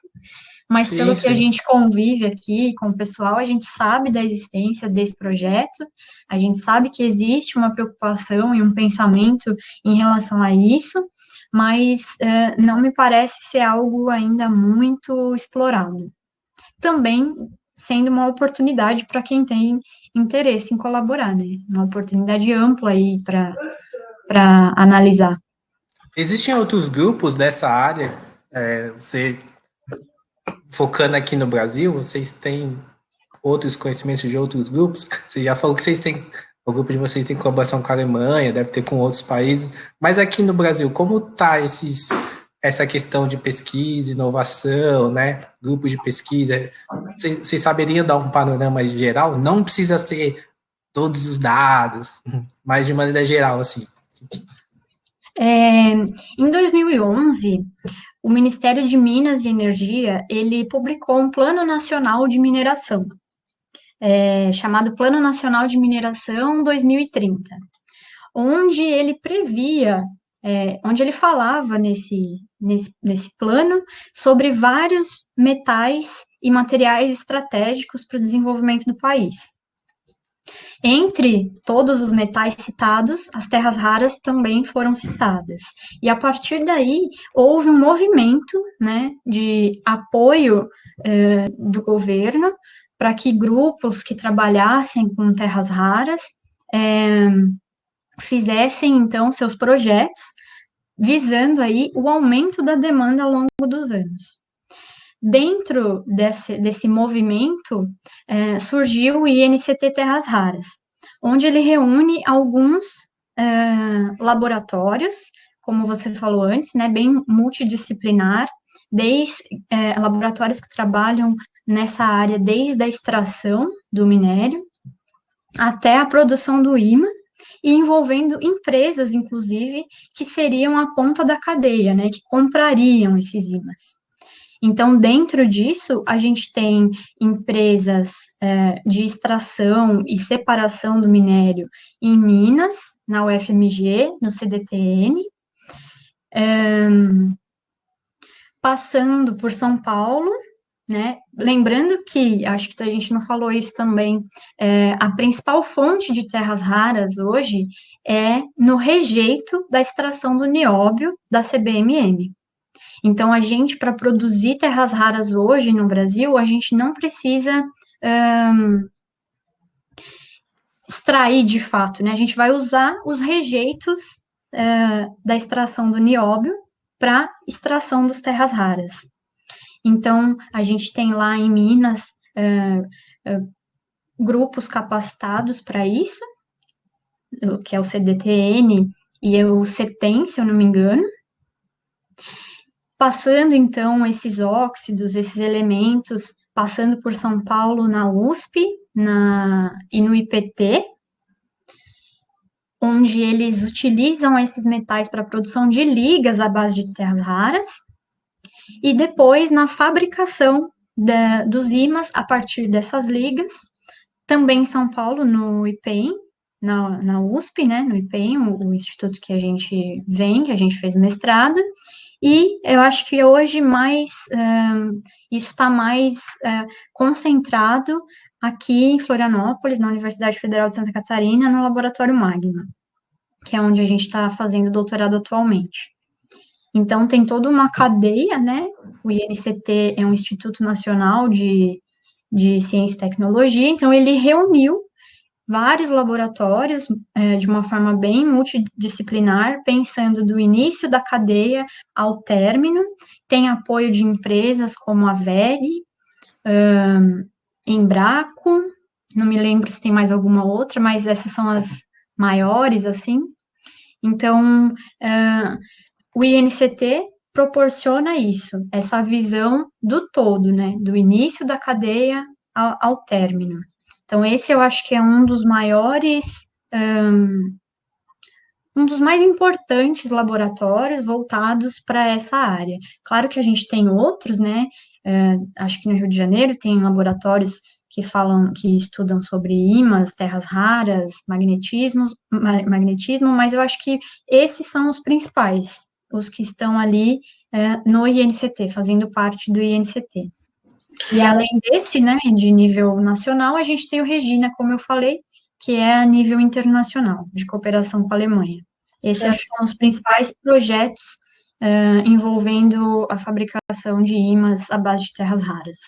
mas Sim, pelo que a sim. gente convive aqui com o pessoal, a gente sabe da existência desse projeto, a gente sabe que existe uma preocupação e um pensamento em relação a isso, mas não me parece ser algo ainda muito explorado. Também sendo uma oportunidade para quem tem interesse em colaborar, né? Uma oportunidade ampla aí para analisar. Existem outros grupos dessa área? Você focando aqui no Brasil, vocês têm outros conhecimentos de outros grupos? Você já falou que o grupo de vocês tem colaboração com a Alemanha, deve ter com outros países, mas aqui no Brasil, como está essa questão de pesquisa, inovação, né? Grupos de pesquisa, vocês saberiam dar um panorama geral? Não precisa ser todos os dados, mas de maneira geral, assim. Em 2011, o Ministério de Minas e Energia, ele publicou um Plano Nacional de Mineração, chamado Plano Nacional de Mineração 2030, onde ele previa, onde ele falava nesse plano sobre vários metais e materiais estratégicos para o desenvolvimento do país. Entre todos os metais citados, as terras raras também foram citadas. E a partir daí, houve um movimento, né, de apoio do governo para que grupos que trabalhassem com terras raras fizessem, então, seus projetos, visando aí o aumento da demanda ao longo dos anos. Dentro desse movimento, surgiu o INCT Terras Raras, onde ele reúne alguns laboratórios, como você falou antes, né, bem multidisciplinar, laboratórios que trabalham nessa área desde a extração do minério até a produção do imã, e envolvendo empresas, inclusive, que seriam a ponta da cadeia, né, que comprariam esses ímãs. Então, dentro disso, a gente tem empresas de extração e separação do minério em Minas, na UFMG, no CDTN, passando por São Paulo, né? Lembrando que, acho que a gente não falou isso também, a principal fonte de terras raras hoje é no rejeito da extração do nióbio da CBMM. Então, a gente, para produzir terras raras hoje no Brasil, a gente não precisa extrair de fato, né? A gente vai usar os rejeitos da extração do nióbio para extração dos terras raras. Então, a gente tem lá em Minas grupos capacitados para isso, que é o CDTN e o CETEM, se eu não me engano, passando, então, esses óxidos, esses elementos, passando por São Paulo na USP e no IPT, onde eles utilizam esses metais para a produção de ligas à base de terras raras, e depois na fabricação dos ímãs a partir dessas ligas, também em São Paulo, no IPEM, na USP, né, no IPEM, o instituto que a gente vem, que a gente fez o mestrado, e eu acho que hoje isso está mais concentrado aqui em Florianópolis, na Universidade Federal de Santa Catarina, no Laboratório Magma, que é onde a gente está fazendo doutorado atualmente. Então, tem toda uma cadeia, né? O INCT é um Instituto Nacional de Ciência e Tecnologia, então ele reuniu vários laboratórios de uma forma bem multidisciplinar, pensando do início da cadeia ao término. Tem apoio de empresas como a WEG, Embraco, não me lembro se tem mais alguma outra, mas essas são as maiores, assim. Então, o INCT proporciona isso, essa visão do todo, né, do início da cadeia ao término. Então, esse eu acho que é um dos maiores, um dos mais importantes laboratórios voltados para essa área. Claro que a gente tem outros, né, acho que no Rio de Janeiro tem laboratórios que estudam sobre ímãs, terras raras, magnetismo, mas eu acho que esses são os principais, os que estão ali no INCT, fazendo parte do INCT. E além desse, né, de nível nacional, a gente tem o Regina, como eu falei, que é a nível internacional, de cooperação com a Alemanha. Esses são os principais projetos envolvendo a fabricação de ímãs à base de terras raras.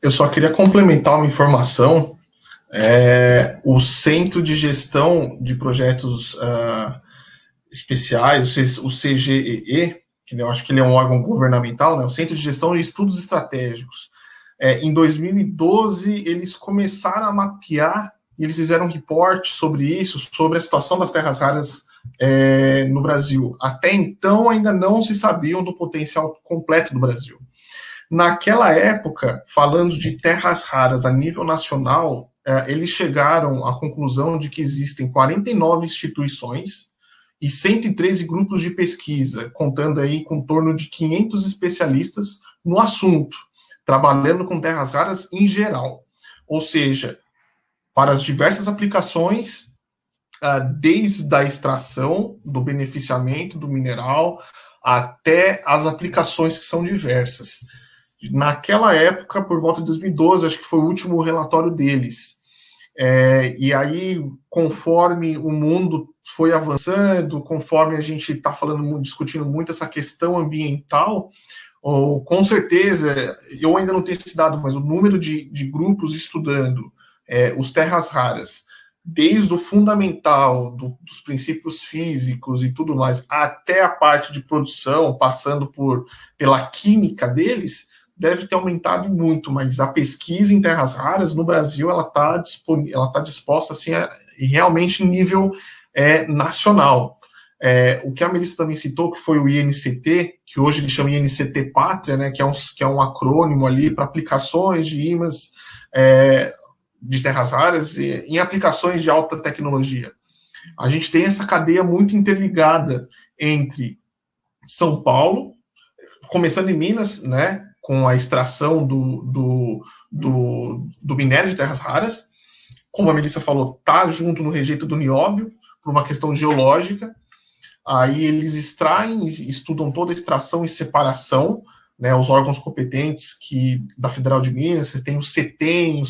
Eu só queria complementar uma informação. O Centro de Gestão de Projetos Especiais, o CGEE, que eu acho que ele é um órgão governamental, né, o Centro de Gestão de Estudos Estratégicos. Em 2012, eles começaram a mapear, e eles fizeram um report sobre isso, sobre a situação das terras raras no Brasil. Até então, ainda não se sabiam do potencial completo do Brasil. Naquela época, falando de terras raras a nível nacional, eles chegaram à conclusão de que existem 49 instituições e 113 grupos de pesquisa, contando aí com em torno de 500 especialistas no assunto, trabalhando com terras raras em geral. Ou seja, para as diversas aplicações, desde a extração, do beneficiamento do mineral, até as aplicações que são diversas. Naquela época, por volta de 2012, acho que foi o último relatório deles. E aí, conforme o mundo foi avançando, conforme a gente está discutindo muito essa questão ambiental, com certeza, eu ainda não tenho esse dado, mas o número de grupos estudando os terras raras, desde o fundamental, dos princípios físicos e tudo mais, até a parte de produção, passando pela química deles, deve ter aumentado muito, mas a pesquisa em terras raras no Brasil, ela está disposta assim, realmente em nível nacional. O que a Melissa também citou, que foi o INCT, que hoje ele chama INCT Pátria, né, que é um acrônimo ali para aplicações de ímãs de terras raras em aplicações de alta tecnologia. A gente tem essa cadeia muito interligada entre São Paulo, começando em Minas, né, com a extração do minério de terras raras, como a Melissa falou, está junto no rejeito do nióbio, por uma questão geológica. Aí eles extraem, estudam toda a extração e separação, né, os órgãos competentes da Federal de Minas. Você tem o CETEM,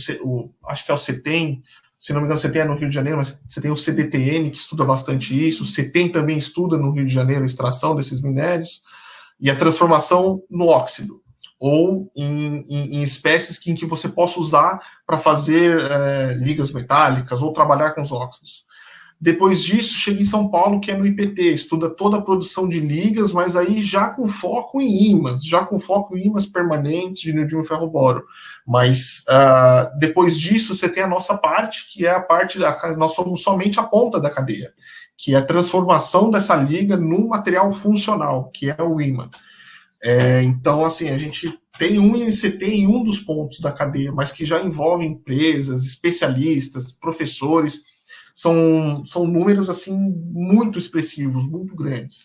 acho que é o CETEM, se não me engano, o CETEM é no Rio de Janeiro, mas você tem o CDTN, que estuda bastante isso. O CETEM também estuda no Rio de Janeiro a extração desses minérios. e a transformação no óxido, ou em espécies em que você possa usar para fazer ligas metálicas ou trabalhar com os óxidos. Depois disso, chega em São Paulo, que é no IPT, estuda toda a produção de ligas, mas aí já com foco em ímãs, permanentes de neodímio e ferro-boro. Mas depois disso, você tem a nossa parte, que é a parte, nós somos somente a ponta da cadeia, que é a transformação dessa liga num material funcional, que é o ímã. Então, assim, a gente tem um INCT em um dos pontos da cadeia, mas que já envolve empresas, especialistas, professores. São números, assim, muito expressivos, muito grandes.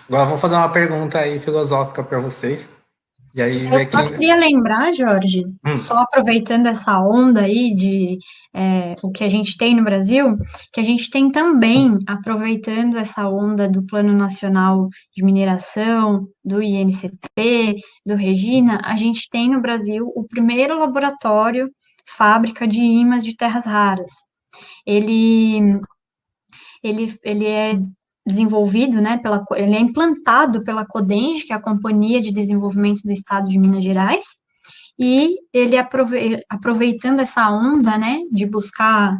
Agora eu vou fazer uma pergunta aí filosófica para vocês. E aí Eu só queria lembrar, Jorge, só aproveitando essa onda aí de o que a gente tem no Brasil, que a gente tem também, aproveitando essa onda do Plano Nacional de Mineração, do INCT, do Regina, a gente tem no Brasil o primeiro laboratório, fábrica de ímãs de terras raras. Ele é desenvolvido, né, ele é implantado pela Codenge, que é a Companhia de Desenvolvimento do Estado de Minas Gerais, e ele aproveitando essa onda, né, de buscar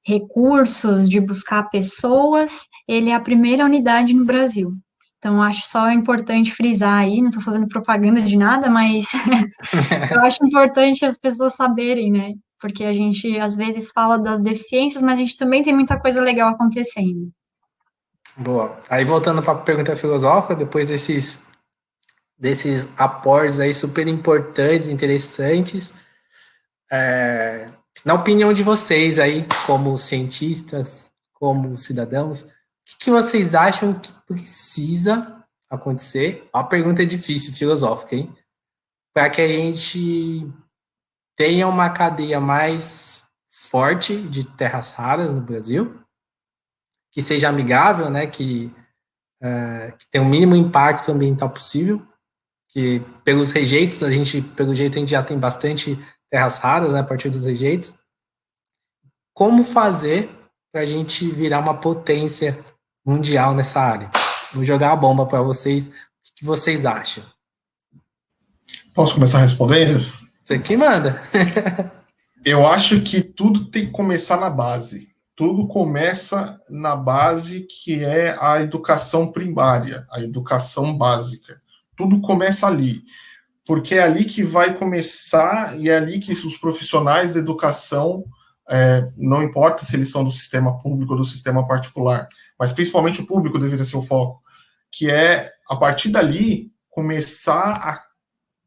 recursos, de buscar pessoas, ele é a primeira unidade no Brasil. Então, acho só importante frisar aí, não estou fazendo propaganda de nada, mas eu acho importante as pessoas saberem, né, porque a gente, às vezes, fala das deficiências, mas a gente também tem muita coisa legal acontecendo. Boa. Aí, voltando para a pergunta filosófica, depois desses aportes aí super importantes, interessantes, na opinião de vocês aí, como cientistas, como cidadãos, o que vocês acham que precisa acontecer? A pergunta é difícil, filosófica, hein? Para que a gente tenha uma cadeia mais forte de terras raras no Brasil, que seja amigável, né? Que tenha o mínimo impacto ambiental possível, que pelos rejeitos, pelo jeito a gente já tem bastante terras raras, né, a partir dos rejeitos. Como fazer para a gente virar uma potência mundial nessa área? Vou jogar a bomba para vocês. O que vocês acham? Posso começar respondendo? Você que manda. Eu acho que tudo tem que começar na base. Tudo começa na base, que é a educação primária, a educação básica. Tudo começa ali, porque é ali que vai começar e é ali que os profissionais da educação, não importa se eles são do sistema público ou do sistema particular, mas principalmente o público deveria ser o foco, que é, a partir dali, começar a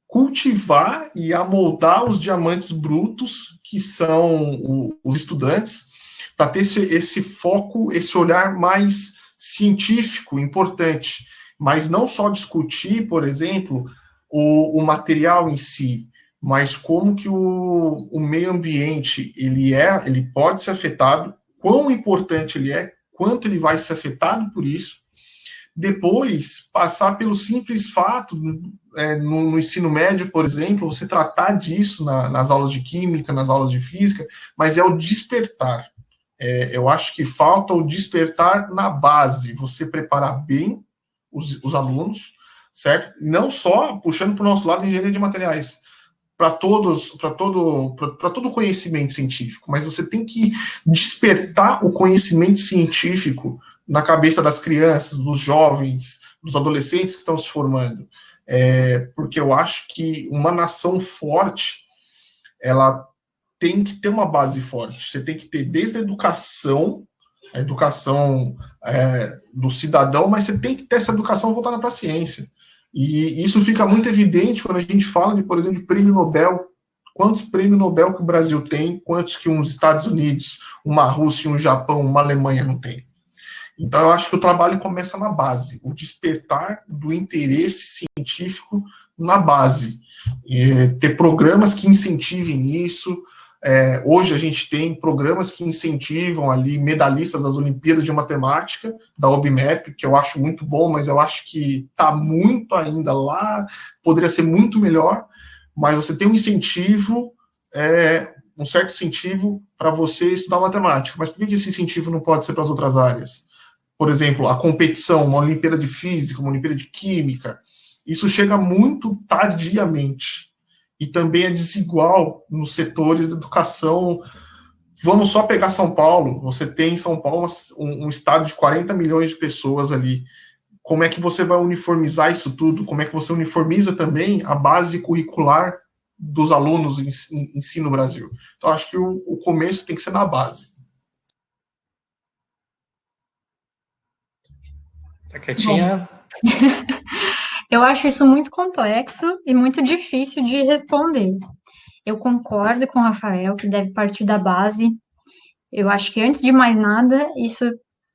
cultivar e a moldar os diamantes brutos, que são os estudantes, para ter esse foco, esse olhar mais científico, importante, mas não só discutir, por exemplo, o material em si, mas como que o meio ambiente ele pode ser afetado, quão importante ele é, quanto ele vai ser afetado por isso. Depois, passar pelo simples fato, no ensino médio, por exemplo, você tratar disso nas aulas de química, nas aulas de física, mas é o despertar. Eu acho que falta o despertar na base, você preparar bem os alunos, certo? Não só puxando para o nosso lado de engenharia de materiais, para todo conhecimento científico, mas você tem que despertar o conhecimento científico na cabeça das crianças, dos jovens, dos adolescentes que estão se formando. Porque eu acho que uma nação forte, ela tem que ter uma base forte. Você tem que ter desde a educação do cidadão, mas você tem que ter essa educação voltada para a ciência. E isso fica muito evidente quando a gente fala de, por exemplo, de prêmio Nobel. Quantos prêmios Nobel que o Brasil tem, quantos que uns Estados Unidos, uma Rússia, um Japão, uma Alemanha não tem. Então, eu acho que o trabalho começa na base, o despertar do interesse científico na base. Ter programas que incentivem isso. Hoje a gente tem programas que incentivam ali medalhistas das Olimpíadas de Matemática, da OBMEP, que eu acho muito bom, mas eu acho que está muito ainda lá, poderia ser muito melhor, mas você tem um incentivo, um certo incentivo para você estudar matemática. Mas por que esse incentivo não pode ser para as outras áreas? por exemplo, a competição, uma Olimpíada de Física, uma Olimpíada de Química, isso chega muito tardiamente. E também é desigual nos setores da educação. Vamos só pegar São Paulo. Você tem em São Paulo um estado de 40 milhões de pessoas ali. Como é que você vai uniformizar isso tudo? Como é que você uniformiza também a base curricular dos alunos em si no Brasil? Então, acho que o começo tem que ser na base. Tá quietinha? Eu acho isso muito complexo e muito difícil de responder. Eu concordo com o Rafael que deve partir da base. Eu acho que antes de mais nada, isso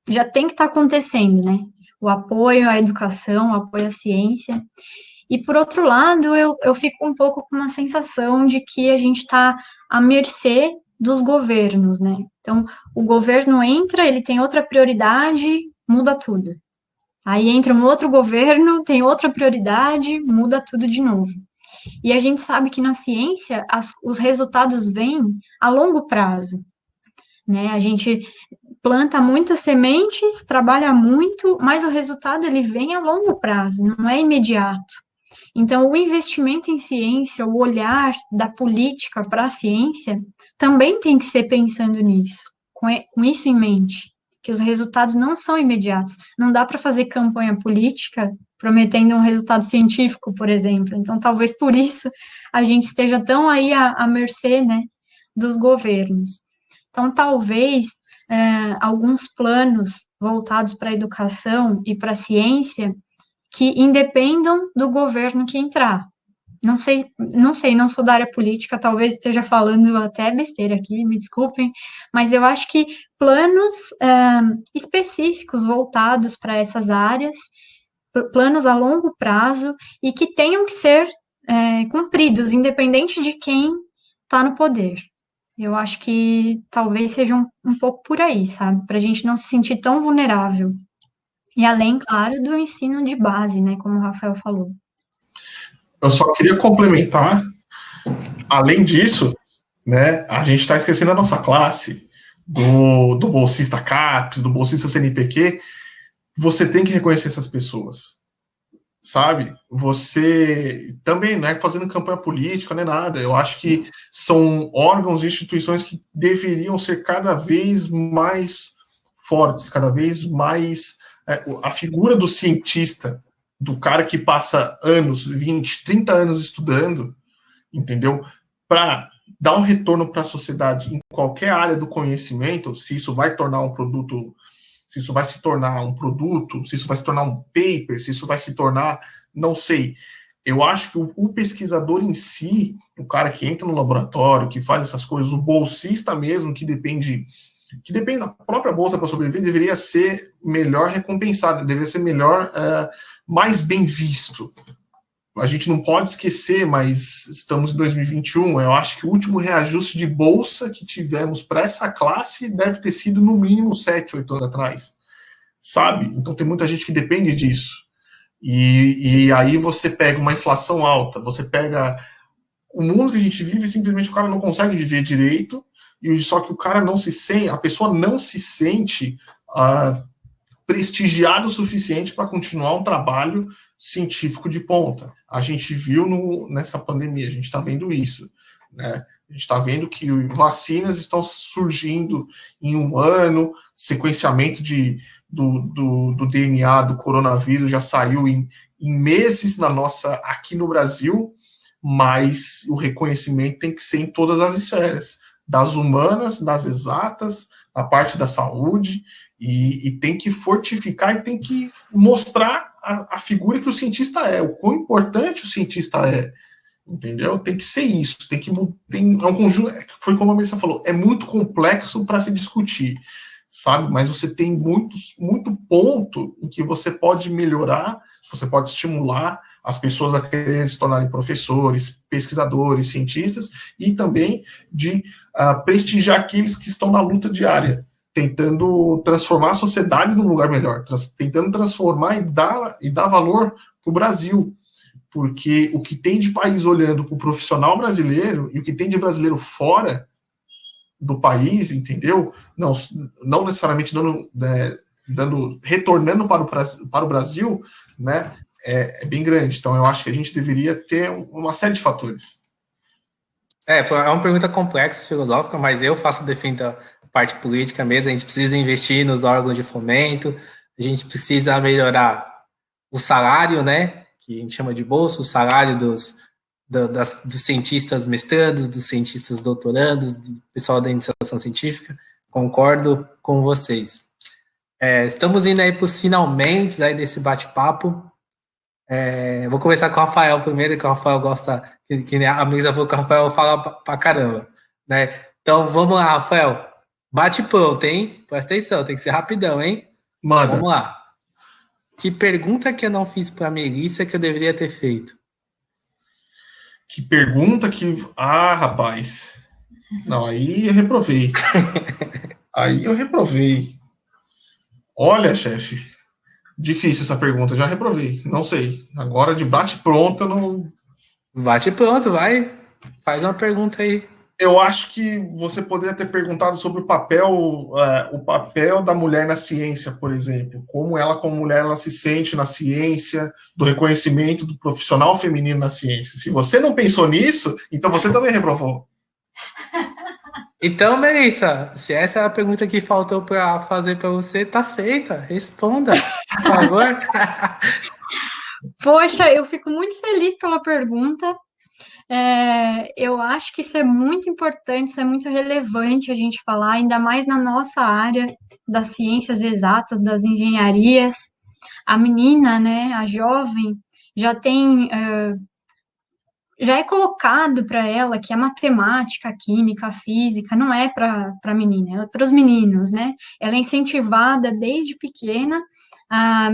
já tem que estar acontecendo, né? O apoio à educação, o apoio à ciência. E, por outro lado, eu fico um pouco com uma sensação de que a gente está à mercê dos governos, né? Então, o governo entra, ele tem outra prioridade, muda tudo. Aí entra um outro governo, tem outra prioridade, muda tudo de novo. E a gente sabe que na ciência os resultados vêm a longo prazo, né? A gente planta muitas sementes, trabalha muito, mas o resultado ele vem a longo prazo, não é imediato. Então, o investimento em ciência, o olhar da política para a ciência, também tem que ser pensando nisso, com isso em mente, que os resultados não são imediatos. Não dá para fazer campanha política prometendo um resultado científico, por exemplo. Então, talvez por isso a gente esteja tão aí à mercê, né, dos governos. Então, talvez alguns planos voltados para a educação e para a ciência que independam do governo que entrar. Não sei, não sou da área política, talvez esteja falando até besteira aqui, me desculpem, mas eu acho que planos específicos voltados para essas áreas, planos a longo prazo e que tenham que ser cumpridos, independente de quem está no poder. Eu acho que talvez seja um pouco por aí, sabe? Para a gente não se sentir tão vulnerável. E além, claro, do ensino de base, né? Como o Rafael falou. Eu só queria complementar, além disso, né, a gente está esquecendo a nossa classe, do bolsista CAPES, do bolsista CNPq. Você tem que reconhecer essas pessoas, sabe? Você também não é fazendo campanha política, nem nada. Eu acho que são órgãos e instituições que deveriam ser cada vez mais fortes, cada vez mais... a figura do cientista, do cara que passa anos, 20, 30 anos estudando, entendeu? Para dar um retorno para a sociedade em qualquer área do conhecimento, se isso vai tornar um produto, se isso vai se tornar um produto, se isso vai se tornar um paper, se isso vai se tornar, não sei. Eu acho que o pesquisador em si, o cara que entra no laboratório, que faz essas coisas, o bolsista mesmo, que depende da própria bolsa para sobreviver, deveria ser melhor recompensado, deveria ser melhor, mais bem visto. A gente não pode esquecer, mas estamos em 2021, eu acho que o último reajuste de bolsa que tivemos para essa classe deve ter sido no mínimo 7, 8 anos atrás, sabe? Então tem muita gente que depende disso. E aí você pega uma inflação alta, você pega o mundo que a gente vive, simplesmente o cara não consegue viver direito, e só que o cara não se sente, a pessoa não se sente prestigiada o suficiente para continuar um trabalho científico de ponta. A gente viu nessa pandemia, a gente está vendo isso, né? A gente está vendo que vacinas estão surgindo em um ano, sequenciamento do DNA do coronavírus já saiu em meses aqui no Brasil, mas o reconhecimento tem que ser em todas as esferas, das humanas, das exatas, a parte da saúde, e tem que fortificar e tem que mostrar a figura que o cientista é, o quão importante o cientista é, entendeu? Tem que ser isso, é um conjunto, foi como a Melissa falou, é muito complexo para se discutir, sabe? Mas você tem muito ponto em que você pode melhorar, você pode estimular as pessoas a quererem se tornarem professores, pesquisadores, cientistas, e também de prestigiar aqueles que estão na luta diária, tentando transformar a sociedade num lugar melhor, tentando transformar e dar valor para o Brasil, porque o que tem de país olhando para o profissional brasileiro e o que tem de brasileiro fora do país, entendeu? Não necessariamente retornando para o Brasil, né, é bem grande. Então, eu acho que a gente deveria ter uma série de fatores. É uma pergunta complexa, filosófica, mas eu defendo a parte política mesmo. A gente precisa investir nos órgãos de fomento, a gente precisa melhorar o salário, né, que a gente chama de bolsa, o salário dos cientistas mestrandos, dos cientistas doutorandos, do pessoal da iniciação científica. Concordo com vocês. Estamos indo aí para os finalmente aí desse bate-papo. Vou começar com o Rafael primeiro, que o Rafael gosta, que a Misa falou que o Rafael fala pra caramba, né? Então, vamos lá, Rafael. Bate pronto, hein? Presta atenção, tem que ser rapidão, hein? Manda. Vamos lá. Que pergunta que eu não fiz pra Melissa que eu deveria ter feito? Que pergunta que... Ah, rapaz. Não, aí eu reprovei. Olha, chefe, difícil essa pergunta, já reprovei, não sei. Agora, de bate-pronto, eu não... Bate pronto, vai. Faz uma pergunta aí. Eu acho que você poderia ter perguntado sobre o papel da mulher na ciência, por exemplo. Como ela, como mulher, ela se sente na ciência, do reconhecimento do profissional feminino na ciência. Se você não pensou nisso, então você também reprovou. Então, Melissa, se essa é a pergunta que faltou para fazer para você, tá feita. Responda, por favor. Poxa, eu fico muito feliz pela pergunta. Eu acho que isso é muito importante, isso é muito relevante a gente falar, ainda mais na nossa área das ciências exatas, das engenharias. A menina, né, a jovem, já tem, já é colocado para ela que a matemática, a química, a física não é para a menina, é para os meninos, né? Ela é incentivada desde pequena a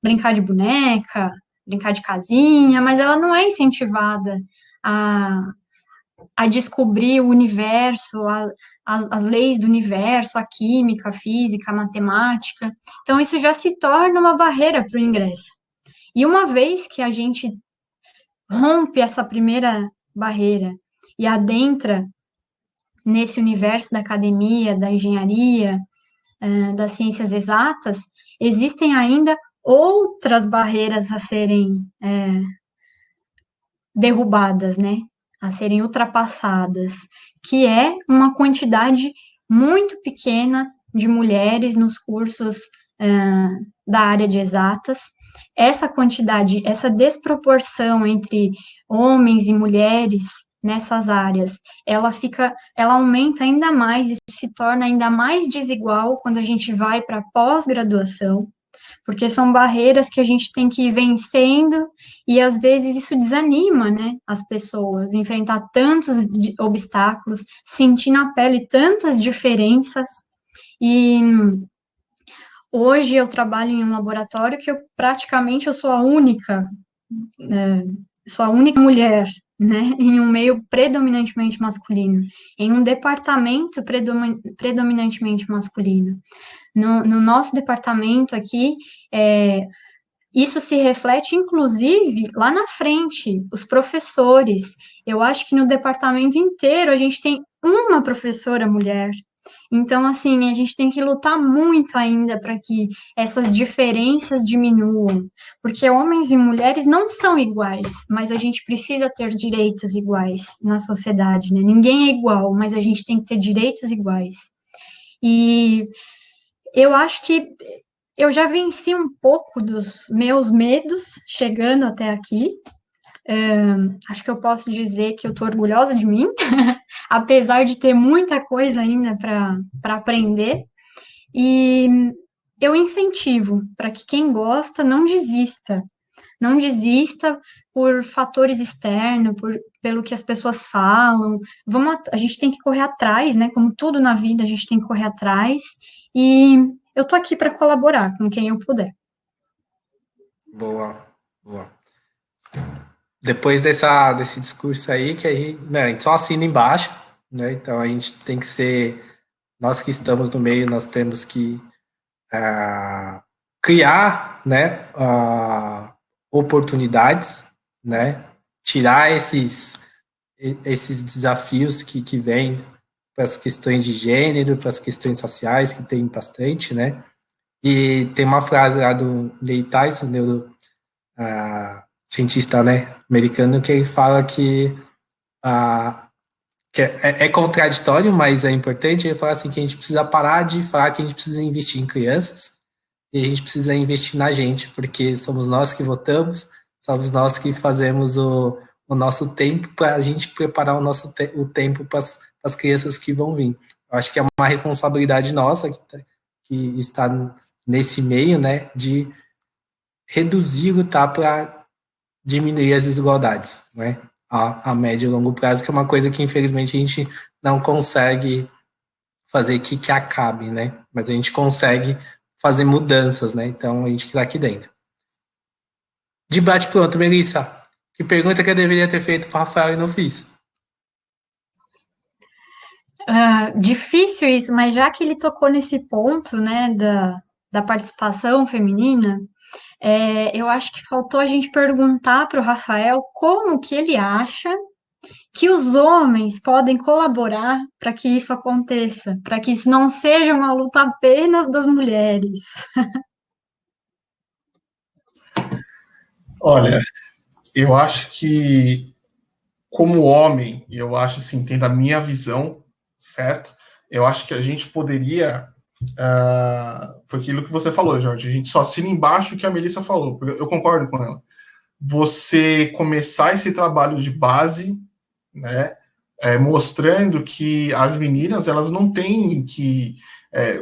brincar de boneca, brincar de casinha, mas ela não é incentivada a descobrir o universo, as leis do universo, a química, a física, a matemática. Então, isso já se torna uma barreira para o ingresso. E uma vez que a gente rompe essa primeira barreira e adentra nesse universo da academia, da engenharia, das ciências exatas, existem ainda outras barreiras a serem derrubadas, né? A serem ultrapassadas, que é uma quantidade muito pequena de mulheres nos cursos da área de exatas. Essa quantidade, essa desproporção entre homens e mulheres nessas áreas, ela aumenta ainda mais, isso se torna ainda mais desigual quando a gente vai para a pós-graduação, porque são barreiras que a gente tem que ir vencendo e às vezes isso desanima, né, as pessoas, enfrentar tantos obstáculos, sentir na pele tantas diferenças. E hoje eu trabalho em um laboratório que eu sou a única, mulher, né, em um meio predominantemente masculino, em um departamento predominantemente masculino. No nosso departamento aqui, isso se reflete, inclusive, lá na frente, os professores. Eu acho que no departamento inteiro a gente tem uma professora mulher. Então, assim, a gente tem que lutar muito ainda para que essas diferenças diminuam, porque homens e mulheres não são iguais, mas a gente precisa ter direitos iguais na sociedade, né? Ninguém é igual, mas a gente tem que ter direitos iguais. E eu acho que eu já venci um pouco dos meus medos chegando até aqui. Acho que eu posso dizer que eu estou orgulhosa de mim, apesar de ter muita coisa ainda para aprender. E eu incentivo para que quem gosta não desista. Não desista por fatores externos, pelo que as pessoas falam. A gente tem que correr atrás, né? Como tudo na vida, a gente tem que correr atrás. E eu tô aqui para colaborar com quem eu puder. Boa, boa. Depois desse discurso aí, que a gente só assina embaixo, né? Então a gente tem que ser, nós que estamos no meio, nós temos que criar, né, oportunidades, né? Tirar esses desafios que vêm para as questões de gênero, para as questões sociais, que tem bastante, né? E tem uma frase lá do Neil Tyson, cientista, né, americano, que ele fala que é contraditório, mas é importante. Ele fala assim que a gente precisa parar de falar que a gente precisa investir em crianças e a gente precisa investir na gente, porque somos nós que votamos, somos nós que fazemos o nosso tempo para a gente preparar o tempo para as crianças que vão vir. Eu acho que é uma responsabilidade nossa que está nesse meio, né, de reduzir, lutar para diminuir as desigualdades, né, a médio e longo prazo, que é uma coisa que infelizmente a gente não consegue fazer que acabe, né, mas a gente consegue fazer mudanças, né, então a gente está aqui dentro. Debate pronto, Melissa. Que pergunta que eu deveria ter feito para o Rafael e não fiz? Difícil isso, mas já que ele tocou nesse ponto, né, da participação feminina, eu acho que faltou a gente perguntar para o Rafael como que ele acha que os homens podem colaborar para que isso aconteça, para que isso não seja uma luta apenas das mulheres. Olha, eu acho que, como homem, eu acho assim, tendo a minha visão, certo? Eu acho que a gente poderia. Foi aquilo que você falou, Jorge. A gente só assina embaixo o que a Melissa falou, porque eu concordo com ela. Você começar esse trabalho de base, né? Mostrando que as meninas, elas não têm que.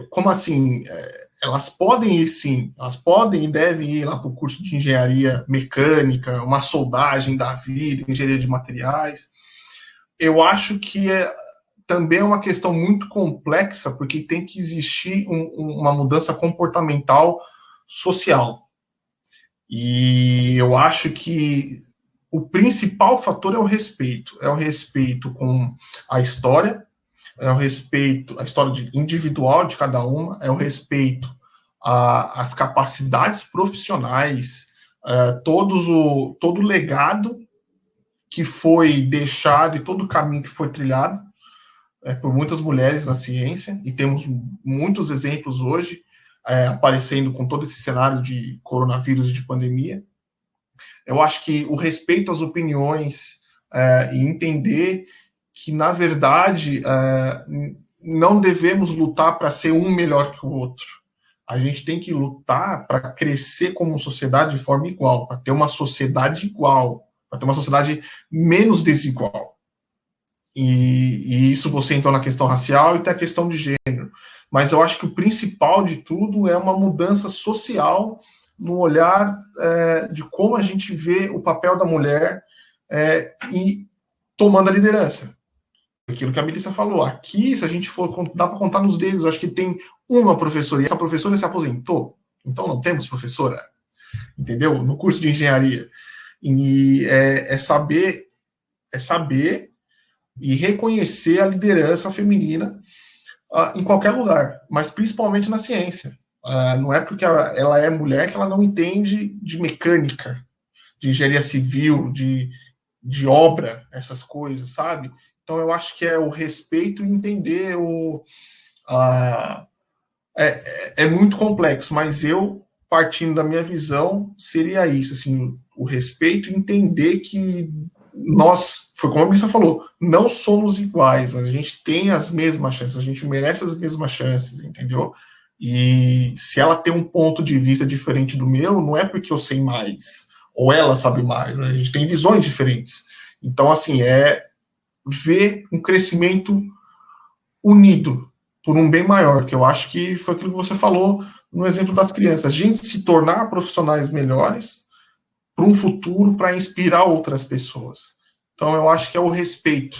Como assim? Elas podem ir sim, elas podem e devem ir lá para o curso de engenharia mecânica, uma soldagem da vida, engenharia de materiais. Eu acho que também é uma questão muito complexa, porque tem que existir uma mudança comportamental social. E eu acho que o principal fator é o respeito com a história, é o respeito à história individual de cada uma, é o respeito às capacidades profissionais, todo o legado que foi deixado e todo o caminho que foi trilhado por muitas mulheres na ciência, e temos muitos exemplos hoje aparecendo com todo esse cenário de coronavírus e de pandemia. Eu acho que o respeito às opiniões e entender que, na verdade, não devemos lutar para ser um melhor que o outro. A gente tem que lutar para crescer como sociedade de forma igual, para ter uma sociedade igual, para ter uma sociedade menos desigual. E isso você entrou na questão racial e tem a questão de gênero. Mas eu acho que o principal de tudo é uma mudança social no olhar de como a gente vê o papel da mulher e tomando a liderança. Aquilo que a Melissa falou, aqui, se a gente for, dá para contar nos dedos, eu acho que tem uma professora, e essa professora se aposentou, então não temos professora, entendeu? No curso de engenharia. E saber e reconhecer a liderança feminina em qualquer lugar, mas principalmente na ciência. Não é porque ela é mulher que ela não entende de mecânica, de engenharia civil, de obra, essas coisas, sabe? Então, eu acho que é o respeito e entender é muito complexo, mas eu, partindo da minha visão, seria isso, assim, o respeito e entender que nós, foi como a Melissa falou, não somos iguais, mas a gente tem as mesmas chances, a gente merece as mesmas chances, entendeu? E se ela tem um ponto de vista diferente do meu, não é porque eu sei mais, ou ela sabe mais, né? A gente tem visões diferentes. Então, assim, ver um crescimento unido por um bem maior, que eu acho que foi aquilo que você falou no exemplo das crianças. A gente se tornar profissionais melhores para um futuro, para inspirar outras pessoas. Então, eu acho que é o respeito,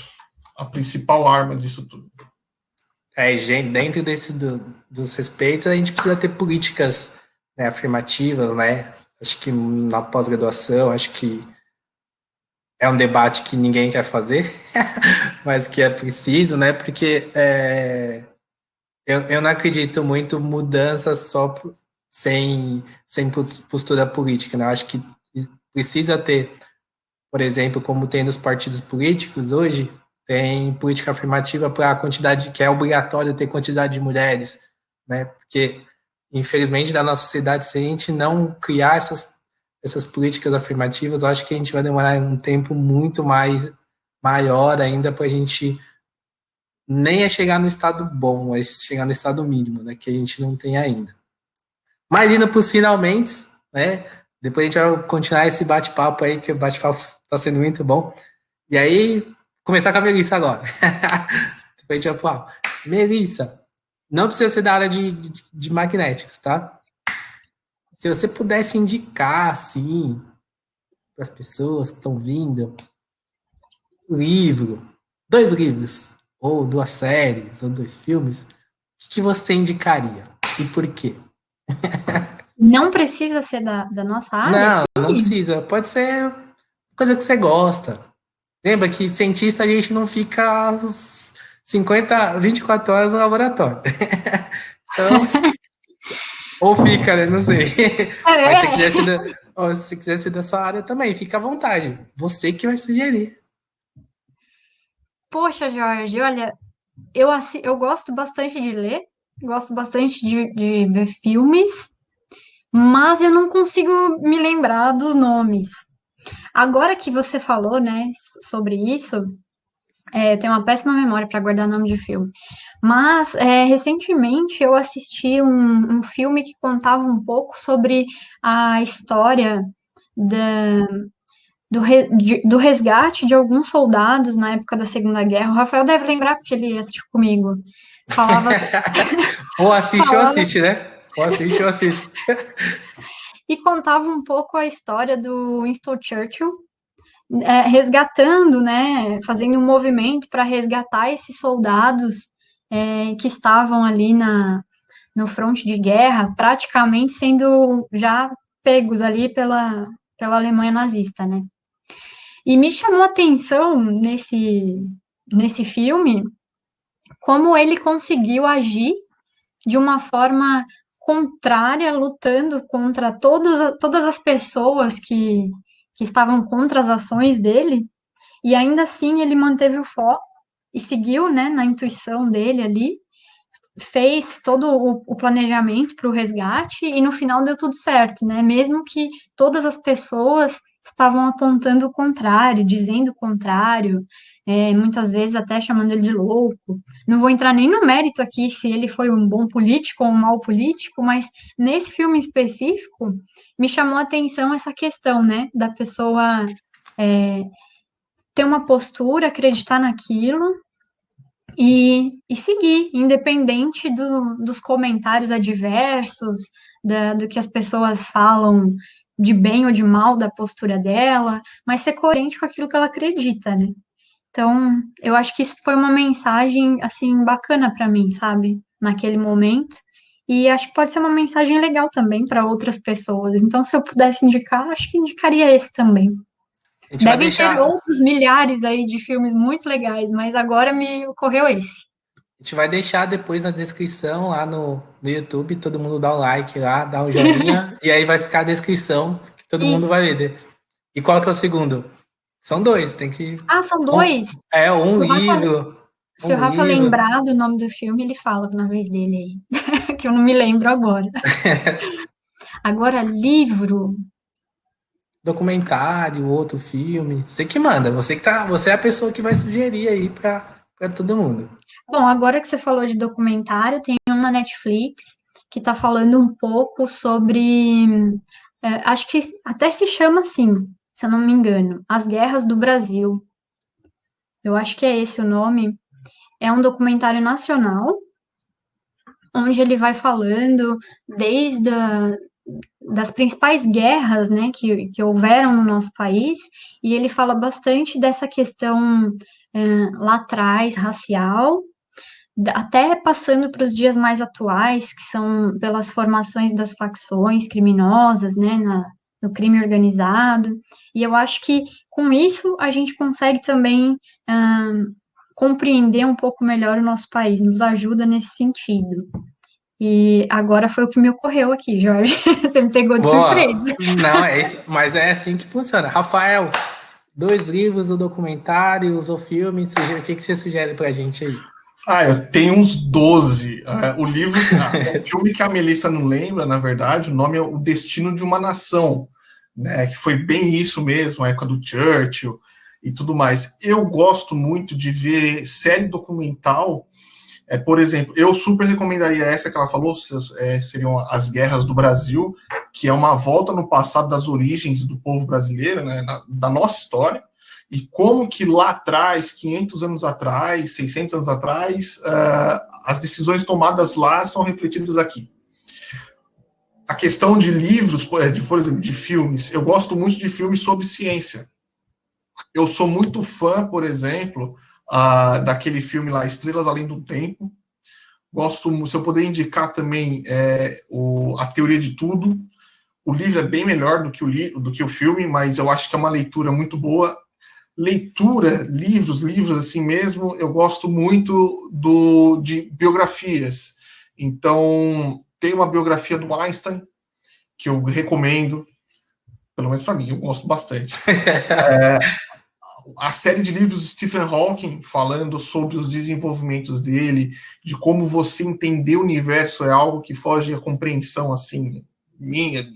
a principal arma disso tudo. Dentro dos respeitos, a gente precisa ter políticas, né, afirmativas, né? Acho que na pós-graduação, acho que é um debate que ninguém quer fazer, mas que é preciso, né? Porque eu não acredito muito mudança só sem postura política, né? Eu acho que precisa ter, por exemplo, como tem nos partidos políticos hoje, tem política afirmativa para a quantidade, que é obrigatório ter quantidade de mulheres, né? Porque infelizmente, da nossa sociedade, se a gente não criar essas políticas afirmativas, eu acho que a gente vai demorar um tempo muito maior ainda para a gente nem chegar no estado bom, mas chegar no estado mínimo, né, que a gente não tem ainda. Mas indo para os finalmente, né, depois a gente vai continuar esse bate-papo aí, que o bate-papo está sendo muito bom. E aí, começar com a Melissa agora. Depois a gente vai pro Melissa, não precisa ser da área de magnéticos, tá? Se você pudesse indicar, assim, para as pessoas que estão vindo, livro, 2 livros, ou 2 séries, ou 2 filmes, o que você indicaria? E por quê? Não precisa ser da nossa área? Não precisa. Pode ser coisa que você gosta. Lembra que cientista a gente não fica 24 horas no laboratório. Então, ou fica, né? Não sei. Mas se quiser ser da sua área também, fica à vontade. Você que vai sugerir. Poxa, Jorge, olha, eu gosto bastante de ler, gosto bastante de ver filmes, mas eu não consigo me lembrar dos nomes. Agora que você falou, né, sobre isso, eu tenho uma péssima memória para guardar nome de filme. Mas, recentemente, eu assisti um filme que contava um pouco sobre a história da, do resgate de alguns soldados na época da Segunda Guerra. O Rafael deve lembrar, porque ele assistiu comigo. Falava, Ou assiste ou falava assiste, né? Ou assiste ou assiste. e contava um pouco a história do Winston Churchill, resgatando, né, fazendo um movimento para resgatar esses soldados que estavam ali no fronte de guerra, praticamente sendo já pegos ali pela Alemanha nazista, né? E me chamou a atenção nesse filme como ele conseguiu agir de uma forma contrária, lutando contra todas as pessoas que estavam contra as ações dele, e ainda assim ele manteve o foco e seguiu, né, na intuição dele ali, fez todo o planejamento para o resgate e no final deu tudo certo, né? Mesmo que todas as pessoas estavam apontando o contrário, dizendo o contrário, muitas vezes até chamando ele de louco. Não vou entrar nem no mérito aqui se ele foi um bom político ou um mau político, mas nesse filme específico me chamou a atenção essa questão, né, da pessoa ter uma postura, acreditar naquilo e seguir, independente dos comentários adversos, do que as pessoas falam de bem ou de mal da postura dela, mas ser coerente com aquilo que ela acredita, né? Então, eu acho que isso foi uma mensagem, assim, bacana para mim, sabe? Naquele momento. E acho que pode ser uma mensagem legal também para outras pessoas. Então, se eu pudesse indicar, acho que indicaria esse também. A gente vai Devem ter deixar. outros milhares aí de filmes muito legais, mas agora me ocorreu esse. A gente vai deixar depois na descrição lá no YouTube, todo mundo dá um like lá, dá um joinha, e aí vai ficar a descrição que todo mundo Isso. vai ver. E qual que é o segundo? São 2, tem que. Ah, são 2? Um Se o Rafa, livro. se o Rafa lembrar do nome do filme, ele fala na vez dele aí, que eu não me lembro agora. Agora, livro. Documentário, outro filme. Você que manda, você é a pessoa que vai sugerir aí para todo mundo. Bom, agora que você falou de documentário, tem um na Netflix que tá falando um pouco sobre. Acho que até se chama assim, se eu não me engano, As Guerras do Brasil. Eu acho que é esse o nome. É um documentário nacional, onde ele vai falando desde das principais guerras, né, que houveram no nosso país, e ele fala bastante dessa questão lá atrás, racial, até passando para os dias mais atuais, que são pelas formações das facções criminosas, né, no crime organizado, e eu acho que com isso a gente consegue também compreender um pouco melhor o nosso país, nos ajuda nesse sentido. E agora foi o que me ocorreu aqui, Jorge. Você me pegou de Boa. surpresa. Não, mas é assim que funciona. Rafael, 2 livros, ou documentários, ou filmes, o que você sugere pra gente aí? Eu tenho uns 12. O livro, o filme que a Melissa não lembra, na verdade, o nome é O Destino de uma Nação, né? Que foi bem isso mesmo, a época do Churchill e tudo mais. Eu gosto muito de ver série documental. Por exemplo, eu super recomendaria essa que ela falou, seriam As Guerras do Brasil, que é uma volta no passado das origens do povo brasileiro, né, da nossa história, e como que lá atrás, 500 anos atrás, 600 anos atrás, as decisões tomadas lá são refletidas aqui. A questão de livros, por exemplo, de filmes, eu gosto muito de filmes sobre ciência. Eu sou muito fã, por exemplo, daquele filme lá, Estrelas Além do Tempo. Gosto, se eu puder indicar também A Teoria de Tudo. O livro é bem melhor do que o filme, mas eu acho que é uma leitura muito boa. Leitura, livros assim mesmo, eu gosto muito de biografias. Então, tem uma biografia do Einstein, que eu recomendo, pelo menos para mim, eu gosto bastante. A série de livros do Stephen Hawking, falando sobre os desenvolvimentos dele, de como você entender o universo é algo que foge à compreensão, assim, minha.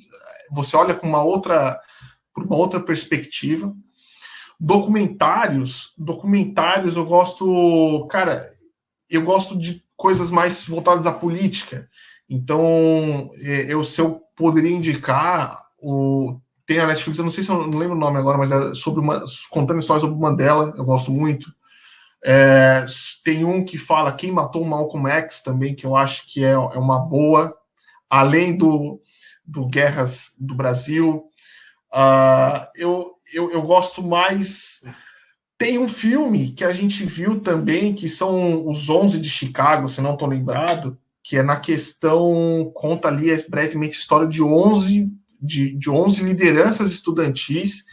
Você olha por uma outra perspectiva. Documentários eu gosto, cara, eu gosto de coisas mais voltadas à política. Então, se eu poderia indicar, tem a Netflix, eu não sei se eu não lembro o nome agora, mas é contando histórias sobre Mandela, eu gosto muito. Tem um que fala Quem Matou Malcolm X também, que eu acho que é uma boa, além do Guerras do Brasil. Eu gosto mais. Tem um filme que a gente viu também, que são os 11 de Chicago, se não estou lembrado, que é na questão, conta ali brevemente a história de 11 lideranças estudantis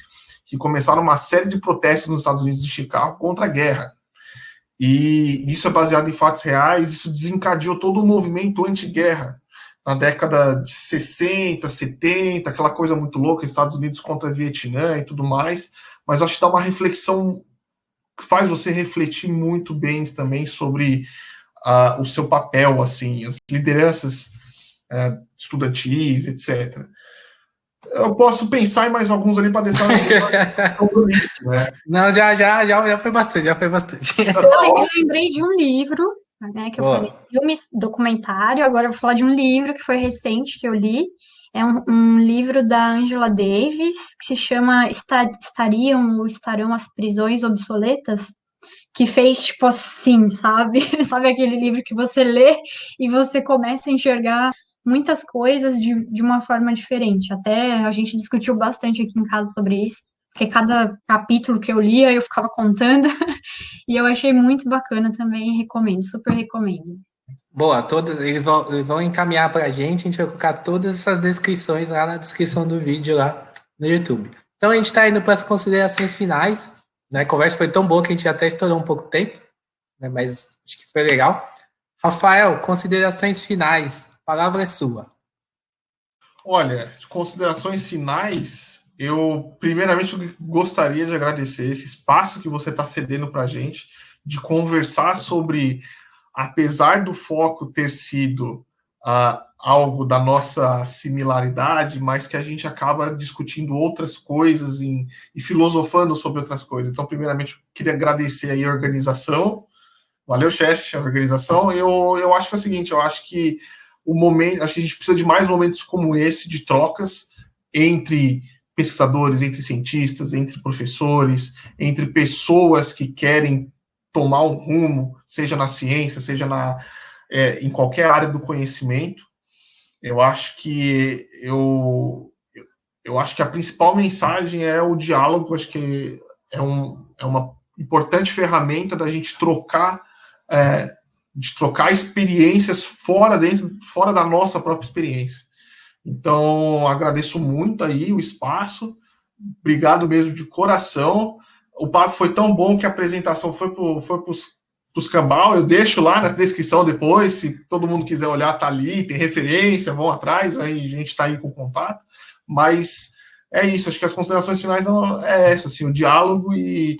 que começaram uma série de protestos nos Estados Unidos de Chicago contra a guerra. E isso é baseado em fatos reais, isso desencadeou todo o movimento anti-guerra na década de 60, 70, aquela coisa muito louca, Estados Unidos contra Vietnã e tudo mais, mas acho que dá uma reflexão que faz você refletir muito bem também sobre o seu papel, assim, as lideranças estudantis, etc. Eu posso pensar em mais alguns ali para deixar né? Não, já foi bastante, Eu lembrei de um livro, né, que eu falei, filmes, documentário, agora eu vou falar de um livro que foi recente, que eu li. É um livro da Angela Davis, que se chama Estarão as Prisões Obsoletas? Que fez, tipo assim, sabe? Sabe aquele livro que você lê e você começa a enxergar muitas coisas de uma forma diferente. Até a gente discutiu bastante aqui em casa sobre isso, porque cada capítulo que eu lia eu ficava contando, e eu achei muito bacana também, recomendo, super recomendo. Boa, eles vão encaminhar pra gente vai colocar todas essas descrições lá na descrição do vídeo lá no YouTube. Então a gente está indo para as considerações finais, né? A conversa foi tão boa que a gente até estourou um pouco tempo, né? Mas acho que foi legal. Rafael, considerações finais, a palavra é sua. Olha, considerações finais, eu primeiramente gostaria de agradecer esse espaço que você está cedendo para a gente, de conversar sobre, apesar do foco ter sido algo da nossa similaridade, mas que a gente acaba discutindo outras coisas e filosofando sobre outras coisas. Então, primeiramente, eu queria agradecer aí a organização. Valeu, chefe, a organização. Eu acho que é o seguinte, eu acho que acho que a gente precisa de mais momentos como esse, de trocas entre pesquisadores, entre cientistas, entre professores, entre pessoas que querem tomar um rumo, seja na ciência, seja em qualquer área do conhecimento. Eu acho que a principal mensagem é o diálogo. Acho que é uma importante ferramenta da gente trocar experiências fora da nossa própria experiência. Então, agradeço muito aí o espaço, obrigado mesmo de coração. O papo foi tão bom que a apresentação foi para os Cambal, eu deixo lá na descrição depois, se todo mundo quiser olhar, tá ali, tem referência, vão atrás, aí a gente está aí com contato, mas é isso, acho que as considerações finais é essa, assim, o diálogo e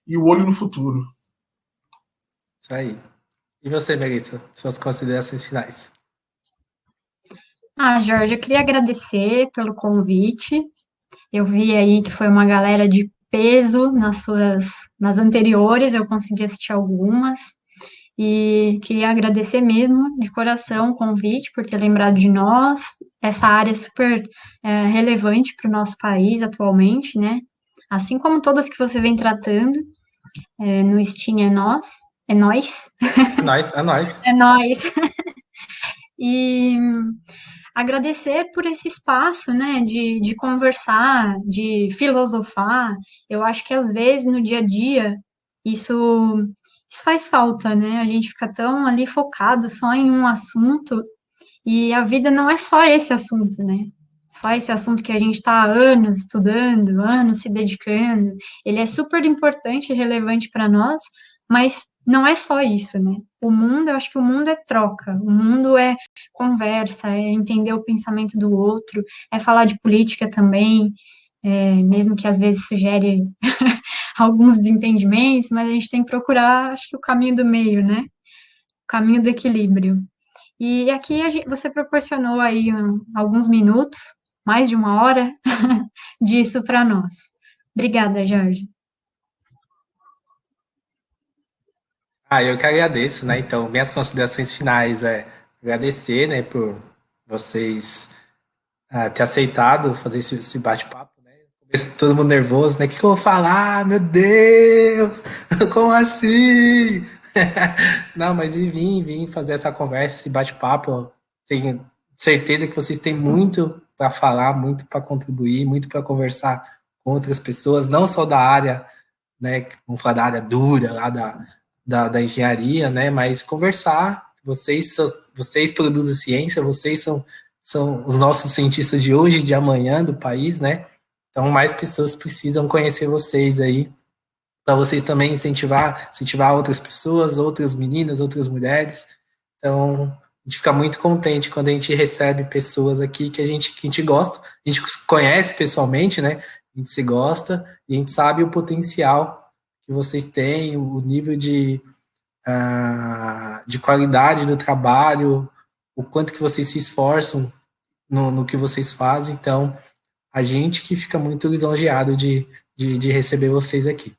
o olho no futuro. Isso aí. E você, Melissa, suas considerações finais? Jorge, eu queria agradecer pelo convite. Eu vi aí que foi uma galera de peso nas anteriores, eu consegui assistir algumas. E queria agradecer mesmo, de coração, o convite, por ter lembrado de nós. Essa área é super relevante para o nosso país atualmente, né? Assim como todas que você vem tratando, no STEAM é nós, é nós, É nóis, é nóis. é nós. E agradecer por esse espaço, né, de conversar, de filosofar. Eu acho que às vezes no dia a dia isso faz falta, né? A gente fica tão ali focado só em um assunto e a vida não é só esse assunto, né? Só esse assunto que a gente está há anos estudando, anos se dedicando. Ele é super importante e relevante para nós, mas não é só isso, né? O mundo, eu acho que o mundo é troca, o mundo é conversa, é entender o pensamento do outro, é falar de política também, mesmo que às vezes sugere alguns desentendimentos, mas a gente tem que procurar, acho que o caminho do meio, né? O caminho do equilíbrio. E aqui você proporcionou aí alguns minutos, mais de uma hora, disso para nós. Obrigada, Jorge. Eu que agradeço, né? Então, minhas considerações finais é agradecer, né, por vocês ter aceitado fazer esse bate-papo, né? Todo mundo nervoso, né? O que eu vou falar? Meu Deus! Como assim? Não, mas e vim fazer essa conversa, esse bate-papo. Tenho certeza que vocês têm muito para falar, muito para contribuir, muito para conversar com outras pessoas, não só da área, né? Vamos falar da área dura, lá da engenharia, né? Mas conversar. Vocês produzem ciência, vocês são os nossos cientistas de hoje e de amanhã do país, né? Então, mais pessoas precisam conhecer vocês aí, para vocês também incentivar outras pessoas, outras meninas, outras mulheres. Então, a gente fica muito contente quando a gente recebe pessoas aqui que a gente gosta, a gente conhece pessoalmente, né? A gente se gosta e a gente sabe o potencial que vocês têm, o nível de qualidade do trabalho, o quanto que vocês se esforçam no que vocês fazem. Então, a gente que fica muito lisonjeado de receber vocês aqui,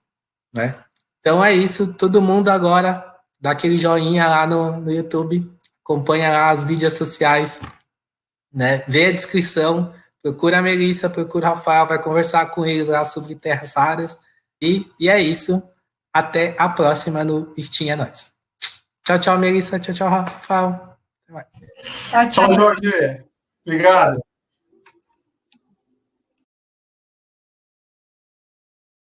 né? Então é isso, todo mundo agora dá aquele joinha lá no YouTube, acompanha lá as mídias sociais, né? Vê a descrição, procura a Melissa, procura o Rafael, vai conversar com eles lá sobre terras raras. E é isso. Até a próxima no STEAM é Nóis. Tchau, tchau, Melissa. Tchau, tchau, Rafael. Tchau, tchau. Tchau, Jorge. Obrigado.